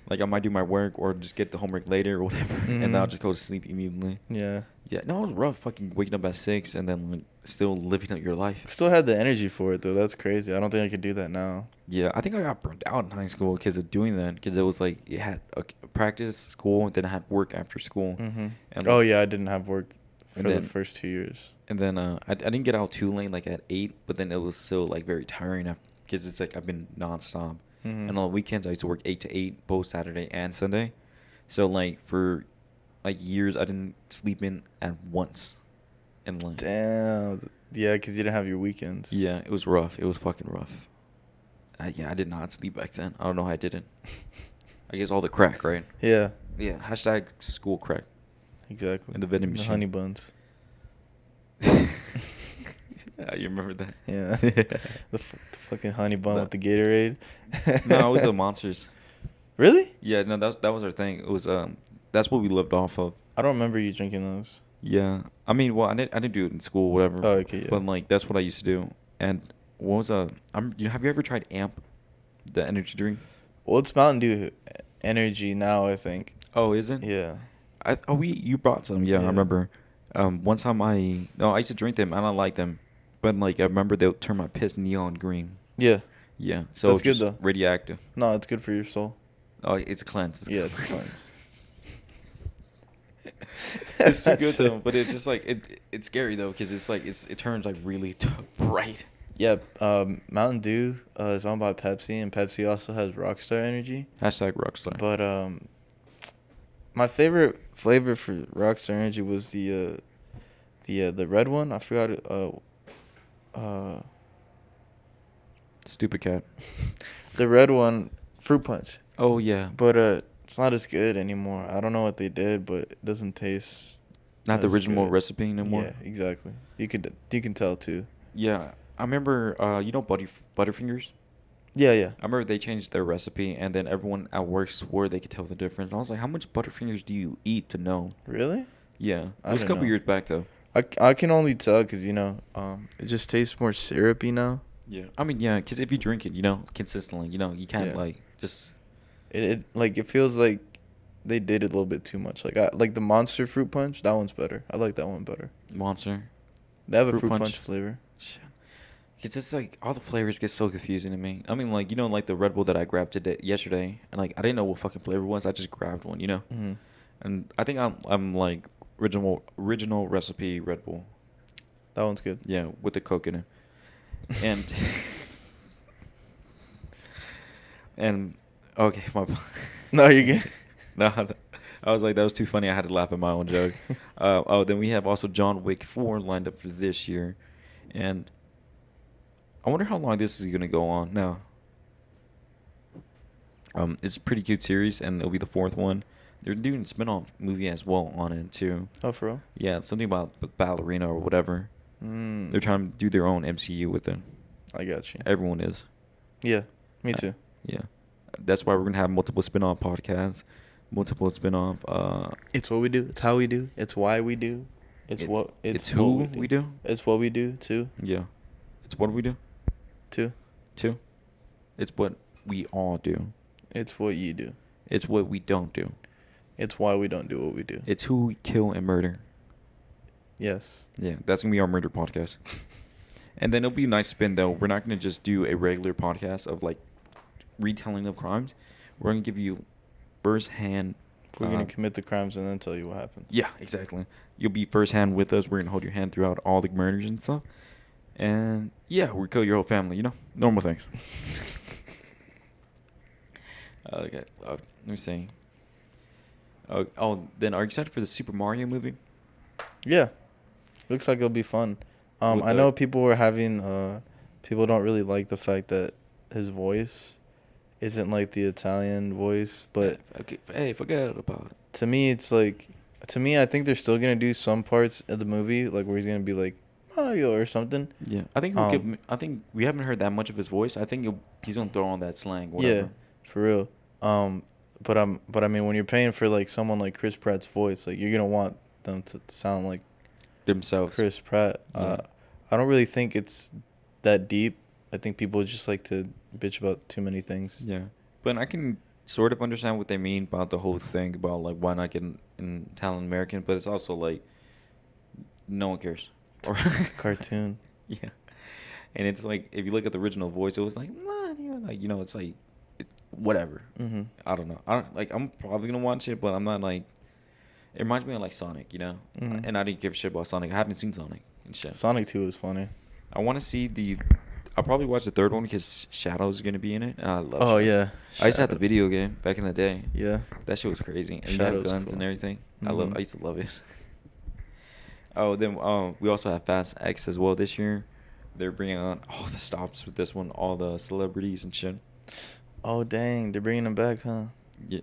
Like I might do my work or just get the homework later or whatever, and then I'll just go to sleep immediately. Yeah. Yeah, no, it was rough. Fucking waking up at 6 and then like, still living out your life. Still had the energy for it though. That's crazy. I don't think I could do that now. Yeah, I think I got burnt out in high school because of doing that. Because it was like you had a practice, school, and then I had work after school. Mhm. And Oh yeah, I didn't have work for the then- first 2 years. And then I didn't get out too late, like at 8, but then it was still like very tiring because it's like I've been nonstop. Mhm. And on the weekends I used to work 8 to 8, both Saturday and Sunday. So like for like years I didn't sleep in at once. And like Damn. Yeah, because you didn't have your weekends. yeah, it was rough. It was fucking rough. Yeah, I did not sleep back then. I don't know how I didn't. I guess all the crack, right? Yeah. Yeah. Hashtag school crack. Exactly. And the vending The machine. honey buns. Yeah, you remember that? Yeah. The fucking honey bun with the Gatorade. No, it was the Monsters. Really? Yeah, no, that was our thing. It was that's what we lived off of. I don't remember you drinking those. Yeah, I mean, well, I didn't do it in school, whatever. Oh, okay, yeah. But like that's what I used to do. And what was have you ever tried Amp, the energy drink? Well, it's Mountain Dew Energy now, I think. Oh, is it? Yeah. You brought some. Yeah, I Yeah. remember. One time I used to drink them and I like them, but like I remember they'll turn my piss neon green. Yeah. Yeah, so That's it's good, just though. radioactive. No, it's good for your soul. Oh, it's a cleanse. Yeah, it's a cleanse. It's too good though, but it's just like it's scary though because it's like it turns like really bright. Yeah, Mountain Dew is owned by Pepsi, and Pepsi also has Rockstar Energy. Hashtag Rockstar. But my favorite flavor for Rockstar Energy was the red one. I forgot it. Stupid cat. The red one, fruit punch. Oh yeah. But it's not as good anymore. I don't know what they did, but it doesn't taste. Not the as original good. recipe anymore. Yeah, exactly. You can tell too. Yeah, I remember. Butterfingers. Yeah, yeah. I remember they changed their recipe, and then everyone at work swore they could tell the difference. I was like, how much Butterfingers do you eat to know? Really? Yeah, I it was a don't couple know. years back though. I can only tell because it just tastes more syrupy now. Yeah, I mean, yeah, because if you drink it, consistently, you can't Yeah. like just. It feels like they did it a little bit too much. Like the Monster fruit punch, that one's better. I like that one better. Monster. They have a Fruit fruit punch. punch flavor. Shit. It's just like all the flavors get so confusing to me. I mean, like like the Red Bull that I grabbed yesterday, and like I didn't know what fucking flavor it was. I just grabbed one, Mm-hmm. And I think I'm like original recipe Red Bull. That one's good. Yeah, with the Coke in it, and and okay, No, you're good. No, I was like that was too funny. I had to laugh at my own joke. Then we have also John Wick 4 lined up for this year, and I wonder how long this is gonna go on now. It's a pretty cute series, and it'll be the 4th one. They're doing a spin-off movie as well on it too. Oh, for real? Yeah, it's something about ballerina or whatever. Mm. They're trying to do their own MCU with it. I got you. Everyone is. Yeah, me too. Yeah, that's why we're gonna have multiple spin-off podcasts, multiple spin-off. It's what we do. It's how we do. It's why we do. It's who what we do. It's what we do too. Yeah, it's what we do. Too. It's what we all do. It's what you do. It's what we don't do. It's why we don't do what we do. It's who we kill and murder. Yes. Yeah, that's gonna be our murder podcast. And then it'll be a nice spin though. We're not gonna just do a regular podcast of like retelling of crimes. We're gonna give you first-hand. We're gonna commit the crimes and then tell you what happened. Yeah, exactly. You'll be first-hand with us. We're gonna hold your hand throughout all the murders and stuff. And yeah, we'll kill your whole family. Normal things. Okay. Let me see. Then are you excited for the Super Mario movie? Yeah. Looks like it'll be fun. With I know people were having people don't really like the fact that his voice isn't like the Italian voice, but Okay, hey, forget about it. to me, it's like, to me, I think they're still gonna do some parts of the movie, like where he's gonna be like Mario or something. Yeah, I think I think we haven't heard that much of his voice. I think he's gonna throw on that slang, Yeah, whatever. for real. But I mean, when you're paying for like someone like Chris Pratt's voice, like you're gonna want them to sound like Themselves. Chris Pratt. Yeah. I don't really think it's that deep. I think people just like to bitch about too many things. Yeah, but I can sort of understand what they mean about the whole thing about like why not get an Italian American, but it's also like no one cares. It's a cartoon. Yeah, and it's like if you look at the original voice, it was like like it's like whatever. Mm-hmm. I don't know. I don't like. I'm probably gonna watch it, but I'm not like. It reminds me of like Sonic, Mm-hmm. and I didn't give a shit about Sonic. I haven't seen Sonic and shit. Sonic 2 is funny. I want to see the. I'll probably watch the third one because Shadow's gonna be in it, and I love. Oh Shadow. yeah. I used to have the Shadow. video game back in the day. Yeah. That shit was crazy, and you Shadow's have guns cool. and everything. Mhm. I used to love it. Oh, then we also have Fast X as well this year. They're bringing on all the stops with this one, all the celebrities and shit. Oh dang, they're bringing him back, huh? Yeah.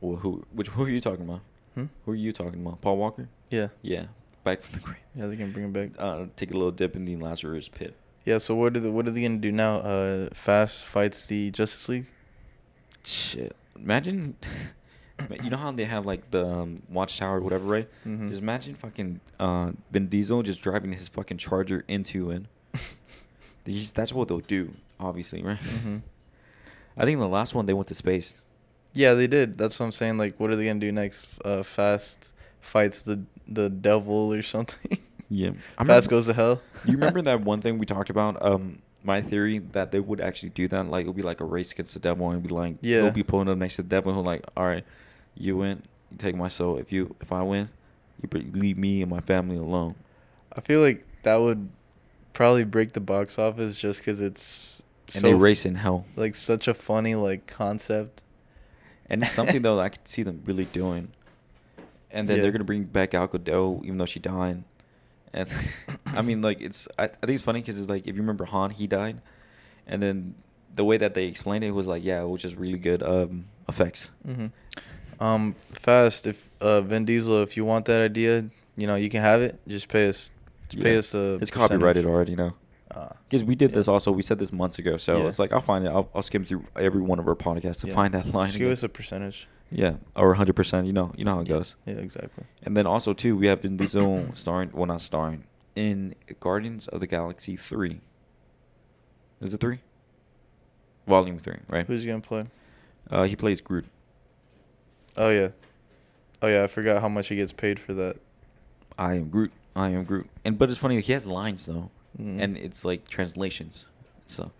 Well, who are you talking about? Who are you talking about? Paul Walker? Yeah. Yeah. Back from the grave. Yeah, they can bring him back. Take a little dip in the Lazarus pit. Yeah. So what are they gonna do now? Fast fights the Justice League. Shit. Imagine. You know how they have like the watchtower or whatever, right? Mhm. Just imagine fucking Vin Diesel just driving his fucking Charger into it. That's what they'll do, obviously, right? Mhm. I think the last one they went to space. Yeah, they did. That's what I'm saying. Like, what are they gonna do next? Fast fights the devil or something. Yeah. Fast goes to hell. You remember that one thing we talked about? My theory that they would actually do that, like it'll be like a race against the devil, and be like, Yeah. he'll be pulling up next to the devil, and he'll like, all right, you win, you take my soul. If I win, you leave me and my family alone. I feel like that would probably break the box office just because it's And they race in hell. like such a funny like concept. And it's something though that I could see them really doing. And then Yeah. they're gonna bring back Gal Gadot, even though she died. And I mean, like I think it's funny because it's like if you remember Han, he died, and then the way that they explained it was like, yeah, it was just really good effects. Mm-hmm. Fast. If Vin Diesel, if you want that idea, you can have it. Just pay us. Just pay us a. It's percentage. copyrighted already now. Because we did yeah. this also. We said this months ago, so Yeah. it's like I'll find it. I'll skim through every one of our podcasts to Yeah. find that line. Just give us a percentage. Yeah, or 100%. You know how it goes. Yeah, exactly. And then also too, we have Vin Diesel not starring in Guardians of the Galaxy 3. Is it 3? Volume 3, right? Who's he gonna play? He plays Groot. Oh yeah. I forgot how much he gets paid for that. I am Groot. But it's funny, he has lines though, Mhm. and it's like translations. So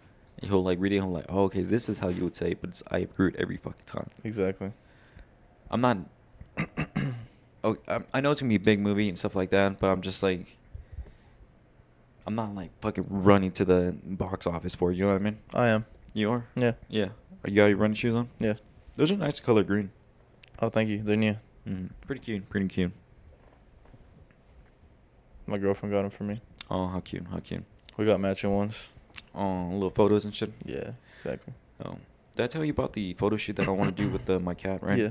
he'll like read it. He'll like, oh, okay, this is how you would say it, but it's I am Groot every fucking time. Exactly. I'm not. Oh, I know it's gonna be a big movie and stuff like that, but I'm just like, I'm not like fucking running to the box office for it. You know what I mean? I am. You are? Yeah. Yeah. You got your running shoes on? Yeah. Those are nice color green. Oh, thank you. They're new. Pretty cute. Pretty cute. My girlfriend got them for me. Oh, how cute. How cute. We got matching ones. Oh, little photos and shit. Yeah, exactly. Oh. Did I tell you about the photo shoot that I want to do with my cat, right? Yeah.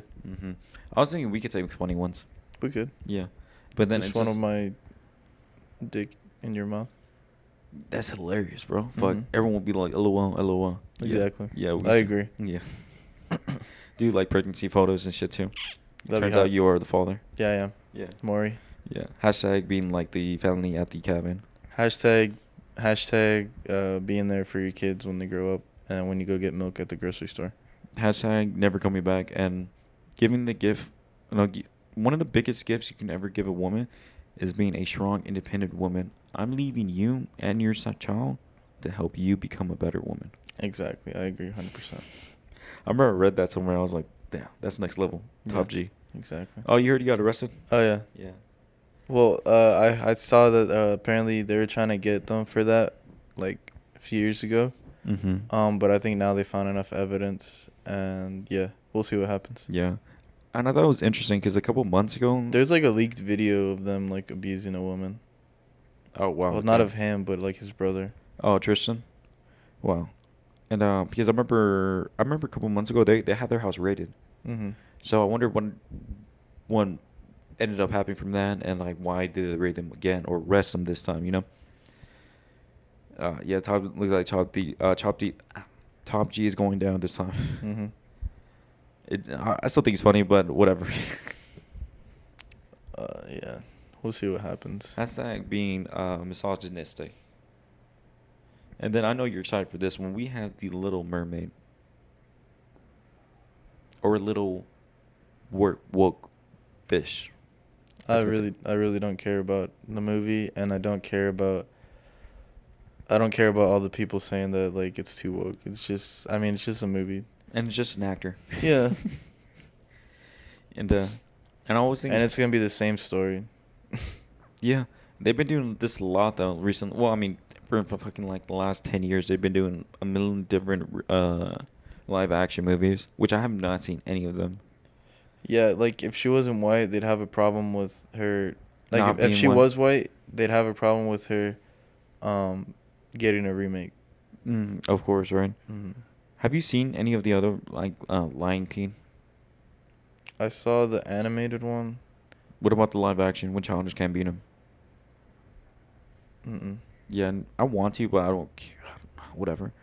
I was thinking we could take funny ones. We could. Yeah. But then just it's one just, of my dick in your mouth. that's hilarious, bro. Fuck. Mhm. Everyone will be like, LOL, LOL. Exactly. Yeah. I agree. Yeah. Do you like pregnancy photos and shit too? That'd be Turns hot. out you are the father. Yeah, I am. Yeah. Maury. Yeah. Hashtag being like the family at the cabin. Hashtag being there for your kids when they grow up and when you go get milk at the grocery store. Hashtag never coming back, and giving the gift. One of the biggest gifts you can ever give a woman is being a strong, independent woman. I'm leaving you and your child to help you become a better woman. Exactly. I agree 100%. I remember I read that somewhere. I was like, damn, that's next level. Top G. Exactly. Oh, you heard he got arrested? Oh, yeah. Yeah. Well, I saw that apparently they were trying to get them for that like a few years ago. Mm-hmm. But I think now they found enough evidence, and yeah, we'll see what happens. Yeah. And I thought it was interesting because a couple months ago. There's like a leaked video of them like abusing a woman. Oh, wow. Well, not of him, but like his brother. Oh, Tristan? Wow. And because I remember a couple months ago they had their house raided. Mm-hmm. So I wonder what ended up happening from that, and like why did they raid them again or arrest them this time? You know. Yeah, looks like Top G is going down this time. Mm-hmm. I still think it's funny, but whatever. Yeah. We'll see what happens. That's like being misogynistic. And then I know you're excited for this one. We have the Little Mermaid. Or Little Woke Fish. I really don't care about the movie, and I don't care about all the people saying that like it's too woke. It's just, I mean, it's just a movie. And it's just an actor. Yeah. and I always think And it's gonna be the same story. yeah, they've been doing this a lot though recently. Well, I mean, for fucking like the last 10 years, they've been doing a million different live action movies, which I have not seen any of them. Yeah, like if she wasn't white, they'd have a problem with her. Like Not if being she white. was white, they'd have a problem with her, getting a remake. Of course, right? Hmm. Have you seen any of the other like Lion King? I saw the animated one. What about the live action when Childish Gambino? Mm-mm. Yeah, I want to, but I don't care. Whatever.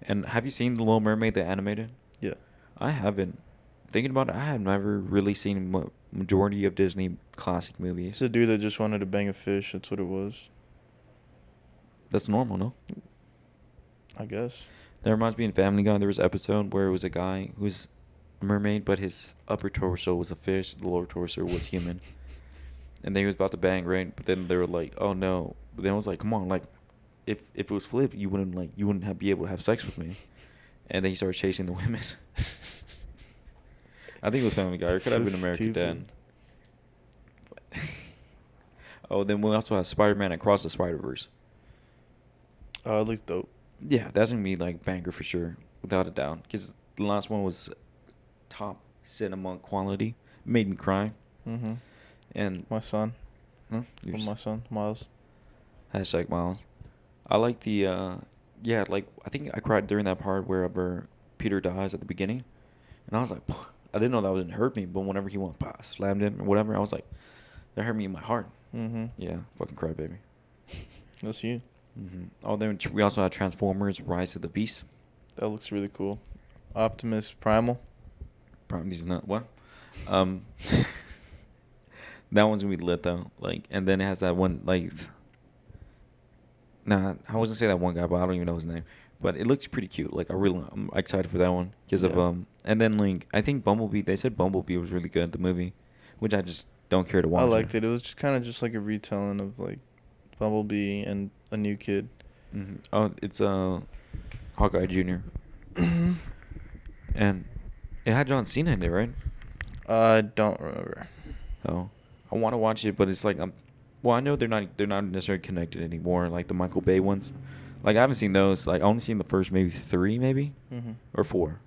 And have you seen The Little Mermaid, the animated? Yeah. I haven't. Thinking about it, I have never really seen majority of Disney classic movies. It's a dude that just wanted to bang a fish. That's what it was. That's normal, no? I guess. That reminds me in Family Guy, there was an episode where it was a guy who's a mermaid, but his upper torso was a fish, the lower torso was human. And then he was about to bang, right? But then they were like, "Oh no!" But then I was like, "Come on, like, if it was flipped, you wouldn't be able to have sex with me." And then he started chasing the women. I think it was Family Guy. It could have been American Dad. Oh, then we also have Spider-Man Across the Spider-Verse. Oh, it looks dope. Yeah, that's gonna be like banger for sure, without a doubt. Because the last one was top cinema quality, made me cry. Mm-hmm. And My son. huh? Well, my son, Miles. Hashtag Miles. I like the yeah, like I think I cried during that part wherever Peter dies at the beginning, and I was like, I didn't know that would hurt me, but whenever he went past, slammed him or whatever, I was like, that hurt me in my heart. Mm-hmm. Yeah, fucking cry, baby. That's you. Oh, then we also had Transformers: Rise of the Beast. That looks really cool. Optimus Primal. Probably he's not what. Um, that one's gonna be lit though. Like, and then it has that one like. Nah, I was gonna say that one guy, but I don't even know his name. But it looks pretty cute. Like I'm excited for that one because of Yeah. And then like I think Bumblebee. They said Bumblebee was really good. The movie, which I just don't care to watch. I liked it. It was just kind of just like a retelling of like Bumblebee and a new kid. Mm-hmm. Oh, it's Hawkeye Jr. And it had John Cena in it, right? I don't remember. Oh, I want to watch it, but it's like well, I know they're not necessarily connected anymore. Like the Michael Bay ones, like I haven't seen those. Like I only seen the first maybe 3, maybe Mm-hmm. or 4.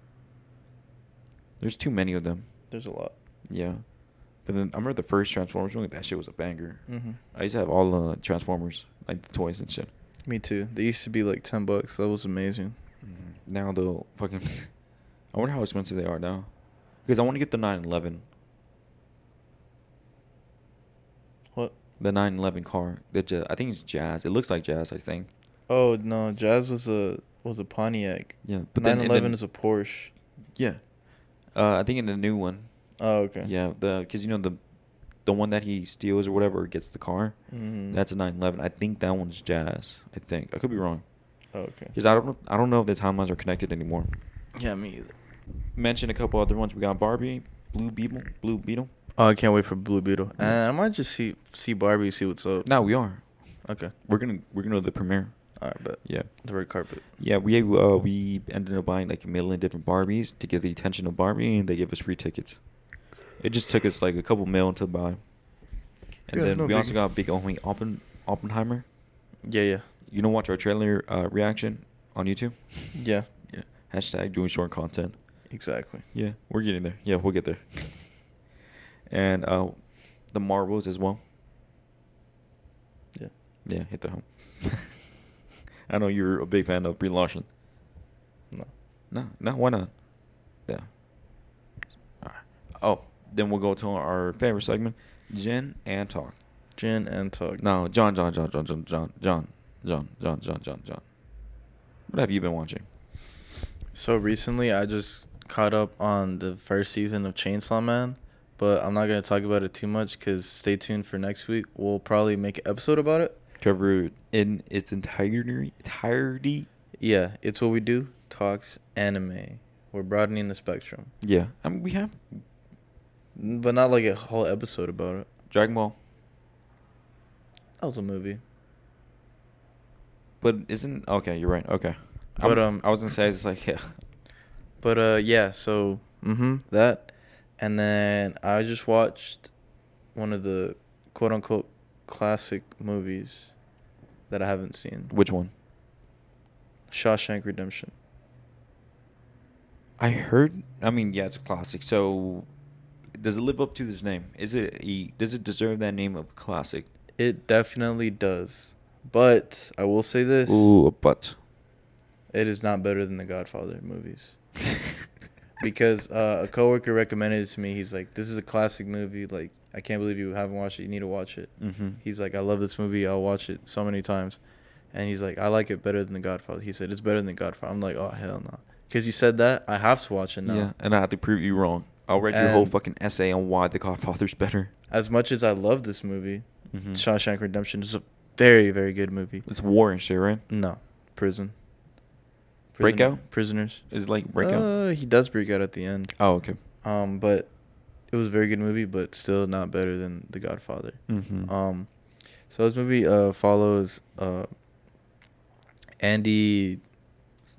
There's too many of them. There's a lot. Yeah, but then I remember the first Transformers movie. That shit was a banger. Mm-hmm. I used to have all the Transformers, like the toys and shit. Me too. They used to be like $10. That was amazing. Now the fucking, I wonder how expensive they are now, because I want to get the 911. What? The 911 car. I think it's Jazz. It looks like Jazz, I think. Oh no, Jazz was a Pontiac. Yeah, But 911 is a Porsche. Yeah. I think in the new one. Oh, okay. Yeah, because the one that he steals or whatever gets the car. Mm-hmm. That's a 911. I think that one's Jazz. I think I could be wrong. Oh, okay. Because I don't know if the timelines are connected anymore. Yeah, me either. Mention a couple other ones. We got Barbie, Blue Beetle. Oh, I can't wait for Blue Beetle. And I might just see Barbie, see what's up. No, we are. Okay. We're gonna go to the premiere. All right, bet. Yeah. The red carpet. Yeah, we ended up buying like a million different Barbies to get the attention of Barbie, and they give us free tickets. It just took us like a couple mil to buy. And Yeah, then no we also biggie. got big homie Oppenheimer. Yeah, yeah. You know, watch our trailer reaction on YouTube. Yeah. Yeah. Hashtag doing short content. Exactly. Yeah, we're getting there. Yeah, we'll get there. And the Marvels as well. Yeah. Yeah, hit the home. I know you're a big fan of Brie Larson. No. No, why not? Yeah. All right. Oh, then we'll go to our favorite segment, Gin and Talk. Gin and talk. No, John. What have you been watching? So recently, I just caught up on the first season of Chainsaw Man, but I'm not gonna talk about it too much because stay tuned for next week. We'll probably make an episode about it. Cover it in its entirety. Yeah, it's what we do. Talks anime. We're broadening the spectrum, Yeah, I mean we have but not like a whole episode about it. Dragon Ball, That was a movie. but isn't okay? You're right. Okay, But I was gonna say it's like yeah. But yeah. So that, and then I just watched one of the quote unquote classic movies that I haven't seen. Which one? Shawshank Redemption. I heard. I mean, yeah, it's a classic. So, does it live up to this name? Does it deserve that name of classic? It definitely does. But I will say this. Ooh, but It is not better than the Godfather movies. Because a coworker recommended it to me. He's like, "This is a classic movie. Like, I can't believe you haven't watched it. You need to watch it." Mm-hmm. He's like, "I love this movie. I'll watch it so many times." And he's like, "I like it better than the Godfather." He said, "It's better than the Godfather." I'm like, "Oh hell no!" Because you said that, I have to watch it now. Yeah, and I have to prove you wrong. I'll write your whole And- fucking essay on why The Godfather's better. As much as I love this movie, Mm-hmm. Shawshank Redemption is a very, very good movie. It's war and shit, right? No, prison. Breakout? Prisoners. Is it like Breakout? He does break out at the end. Oh, okay. But it was a very good movie, but still not better than The Godfather. Mm-hmm. So this movie follows Andy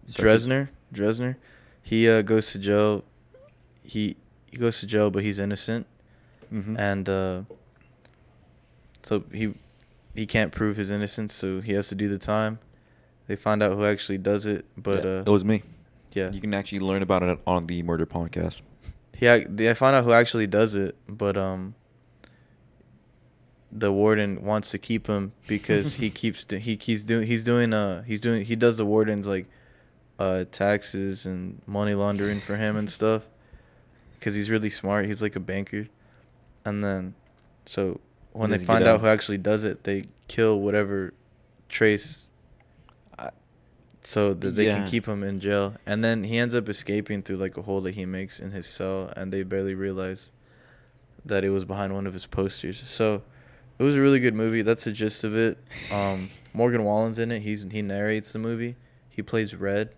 Dresner. He goes to jail. He goes to jail, but he's innocent, Mm-hmm. and so he can't prove his innocence, so he has to do the time. They find out who actually does it, but it was me. yeah, You can actually learn about it on the Murder Podcast. they find out who actually does it, but the warden wants to keep him because he does the warden's like taxes and money laundering for him and stuff because he's really smart. He's like a banker, and then so when they Does he find get out out? who actually does it, they kill whatever trace so that they can Yeah. keep him in jail. And then he ends up escaping through like a hole that he makes in his cell, and they barely realize that it was behind one of his posters. So it was a really good movie. That's the gist of it. Morgan Wallen's in it. He narrates the movie. He plays Red.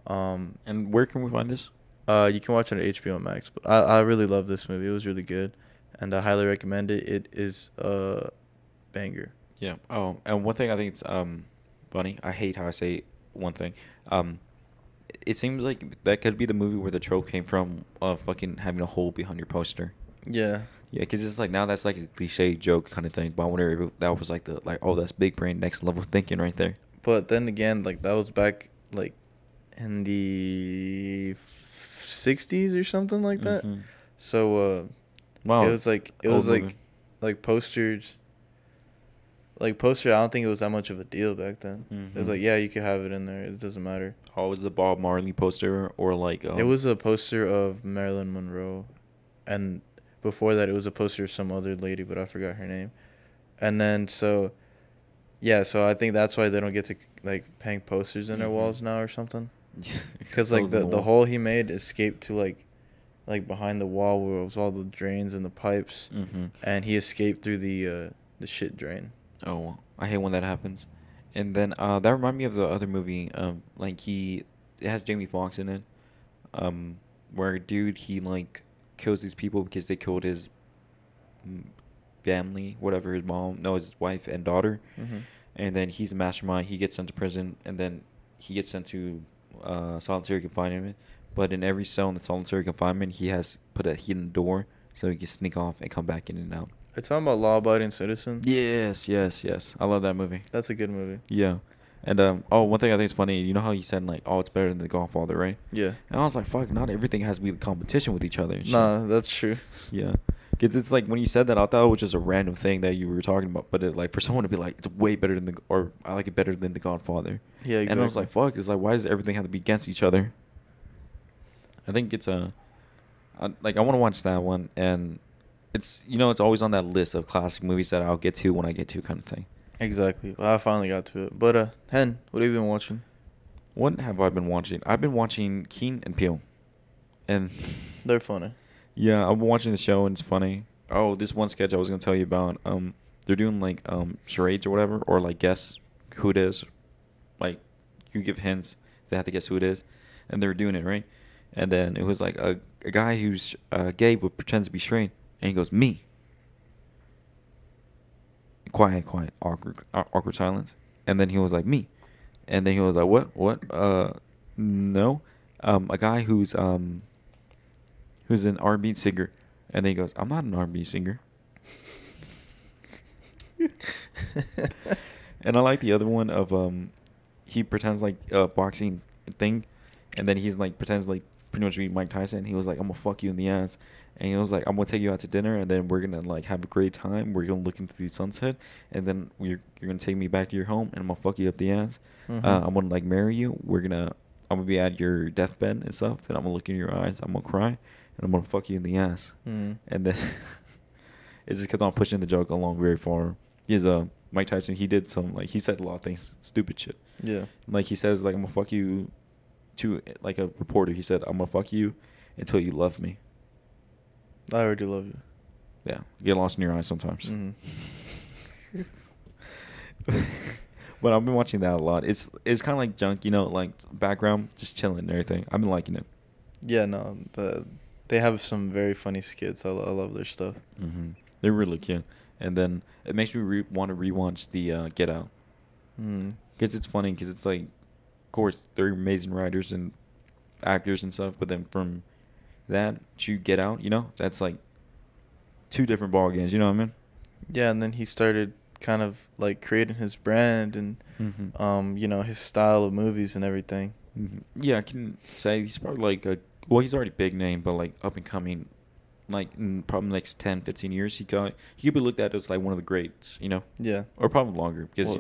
And where can we find this? You can watch it on HBO Max. But I really love this movie. It was really good, and I highly recommend it. It is a banger. Yeah. Oh, and one thing I think it's funny. I hate how I say one thing. It seems like that could be the movie where the trope came from of fucking having a hole behind your poster. Yeah. Yeah, because it's like now that's like a cliche joke kind of thing. But I wonder if that was like oh, that's big brain next level thinking right there. But then again, like that was back like in the 60s or something like that. Mhm. So Wow. it was like Old movie. posters. Like poster, I don't think it was that much of a deal back then. It was Mhm. like, yeah, you could have it in there. It doesn't matter. Oh, was the Bob Marley poster or like? It was a poster of Marilyn Monroe, and before that, it was a poster of some other lady, but I forgot her name. And then so I think that's why they don't get to like hang posters in their Mhm. walls now or something. Because That like was the normal. hole he made escaped to like behind the wall where it was all the drains and the pipes, Mhm. and he escaped through the shit drain. Oh, I hate when that happens. And then that reminded me of the other movie. It has Jamie Foxx in it. Where a dude he like kills these people because they killed his family, whatever, his mom, no, his wife and daughter. Mhm. And then he's a mastermind. He gets sent to prison, and then he gets sent to solitary confinement. But in every cell in the solitary confinement, he has put a hidden door so he can sneak off and come back in and out. Are you talking about Law Abiding Citizen? Yes. I love that movie. That's a good movie. Yeah. And one thing I think is funny, you know how you said like, oh, it's better than The Godfather, right? Yeah. And I was like, fuck, not everything has to be competition with each other. And shit. Nah, that's true. Yeah. Cause it's like when you said that, I thought it was just a random thing that you were talking about, but like for someone to be like, it's way better than or I like it better than The Godfather. Yeah, exactly. And I was like, fuck, it's like, why does everything have to be against each other? I think it's like I want to watch that one, and it's it's always on that list of classic movies that I'll get to when I get to, kind of thing. Exactly. Well, I finally got to it. But Hen, what have you been watching? What have I been watching? I've been watching Keen and Peele, and They're funny. yeah, I've been watching the show and it's funny. Oh, this one sketch I was gonna tell you about. They're doing like charades or whatever, or like guess who it is. Like you give hints, they have to guess who it is, and they were doing it right. And then it was like a guy who's gay but pretends to be straight, and he goes me. Quiet, awkward silence. And then he was like me, and then he was like what no, a guy who's an R&B singer, and then he goes I'm not an R&B singer. And I like the other one of he pretends like a boxing thing, and then he's like pretends like pretty much be Mike Tyson. He was like, I'm gonna fuck you in the ass, and he was like, I'm gonna take you out to dinner, and then we're gonna like have a great time. We're gonna look into the sunset, and then you're gonna take me back to your home, and I'm gonna fuck you up the ass. Mhm. I'm gonna like marry you. I'm gonna be at your deathbed and stuff. Then I'm gonna look in your eyes. I'm gonna cry, and I'm gonna fuck you in the ass. Mhm. And then it just kept on pushing the joke along very far. He's Mike Tyson. He did some like he said a lot of things, stupid shit. Yeah. Like he says like I'm gonna fuck you to like a reporter. He said I'm gonna fuck you until you love me. I already love you. Yeah, you get lost in your eyes sometimes. Mhm. But I've been watching that a lot. It's kind of like junk, like background, just chilling and everything. I've been liking it. Yeah, no, they have some very funny skits. I love their stuff. Mm-hmm. They're really cute. And then it makes me want to rewatch the Get Out. Because it's funny, because it's like, of course, they're amazing writers and actors and stuff, but then from that to Get Out, that's like two different ball games, you know what I mean? Yeah, and then he started kind of like creating his brand and his style of movies and everything. Mm-hmm. Yeah, I can say he's probably like he's already big name, but like up and coming, like in probably the next 10, 15 years, he could be looked at as like one of the greats, Yeah. or probably longer because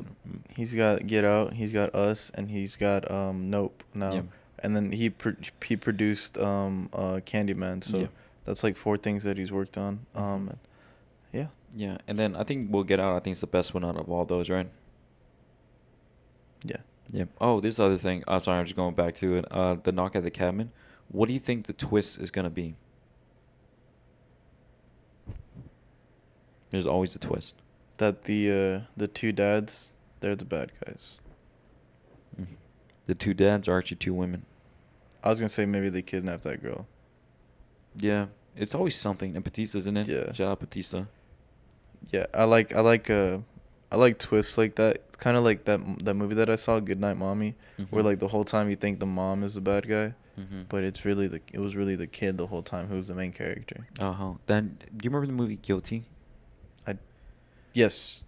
he's got Get Out, he's got Us, and he's got Nope now. Yeah. And then he produced Candyman, so Yeah. that's like 4 things that he's worked on. Yeah. Yeah, and then I think We'll Get Out. I think it's the best one out of all those, right? Yeah. Yeah. Oh, this other thing. Sorry, I'm just going back to it. The Knock at the Cabin. What do you think the twist is gonna be? There's always a twist. That the 2 dads, they're the bad guys. Mm-hmm. The 2 dads are actually 2 women. I was gonna say maybe they kidnapped that girl. Yeah, it's always something. And Batista, isn't it? Yeah. Shout out Batista. Yeah, I like twists like that. Kind of like that movie that I saw, Goodnight Mommy, where like the whole time you think the mom is the bad guy, but it was really the kid the whole time who was the main character. Then do you remember the movie Guilty? Yes.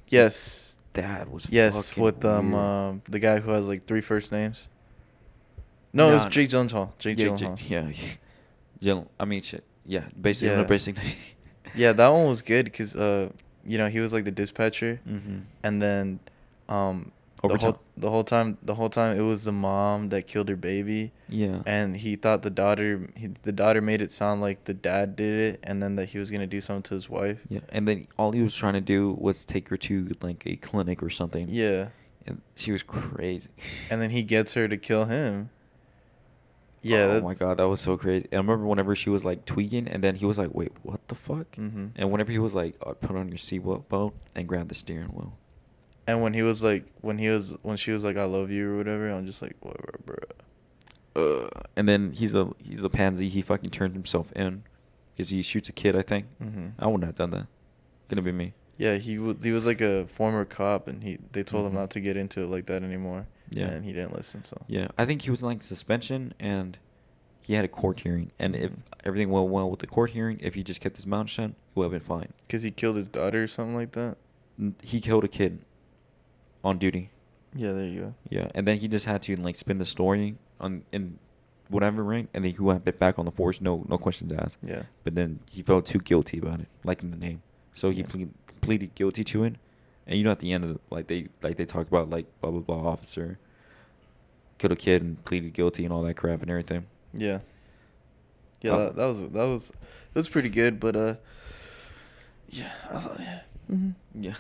That was Yes, fucking with weird. the guy who has like 3 first names. No, it was Jake Gyllenhaal. Jake Gyllenhaal. Yeah, basically, Yeah. basically. Yeah, that one was good because he was like the dispatcher, and then the whole time it was the mom that killed her baby. Yeah. And he thought the daughter made it sound like the dad did it, and then that he was gonna do something to his wife. Yeah, and then all he was trying to do was take her to like a clinic or something. Yeah. And she was crazy. And then he gets her to kill him. Yeah. Oh my god, that was so crazy. And I remember whenever she was like tweaking, and then he was like, "Wait, what the fuck?" And whenever he was like, "Put on your seatbelt belt and grab the steering wheel." And when she was like, "I love you" or whatever, I'm just like, whatever, bro. And then he's a pansy. He fucking turned himself in because he shoots a kid, I think. I wouldn't have done that. Gonna be me. Yeah, he was like a former cop, and they told him not to get into it like that anymore. Yeah. And he didn't listen. So. Yeah, I think he was in like suspension, and he had a court hearing. And if everything went well with the court hearing, if he just kept his mouth shut, he would have been fine. Because he killed his daughter or something like that. He killed a kid on duty. Yeah, there you go. Yeah, and then he just had to like spin the story in whatever, right? And then he went back on the force, no questions asked. Yeah. But then he felt too guilty about it, like in the name. So he pleaded guilty to it. And at the end of they talk about like blah blah blah officer killed a kid and pleaded guilty and all that crap and everything. Yeah. Yeah, that was pretty good, but yeah, yeah. Mm-hmm. Yeah.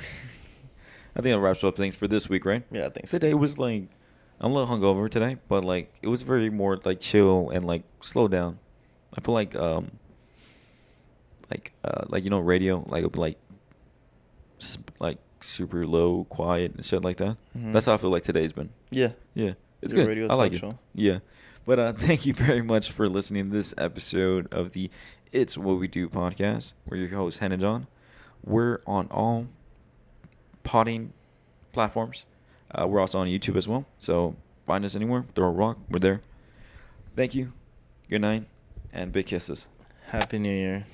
I think that wraps up things for this week, right? Yeah, I think so. Today was like, I'm a little hungover today, but like it was very more like chill and like slow down. I feel like you know radio like it'll be like super low, quiet and shit like that. Mm-hmm. That's how I feel like today's been. Yeah. Yeah, it's Your good. radio I like talk it. show. Yeah, but thank you very much for listening to this episode of the It's What We Do podcast. We're your host Hen and John. We're on all potting platforms. We're also on YouTube as well. So find us anywhere. Throw a rock. We're there. Thank you. Good night. And big kisses. Happy New Year.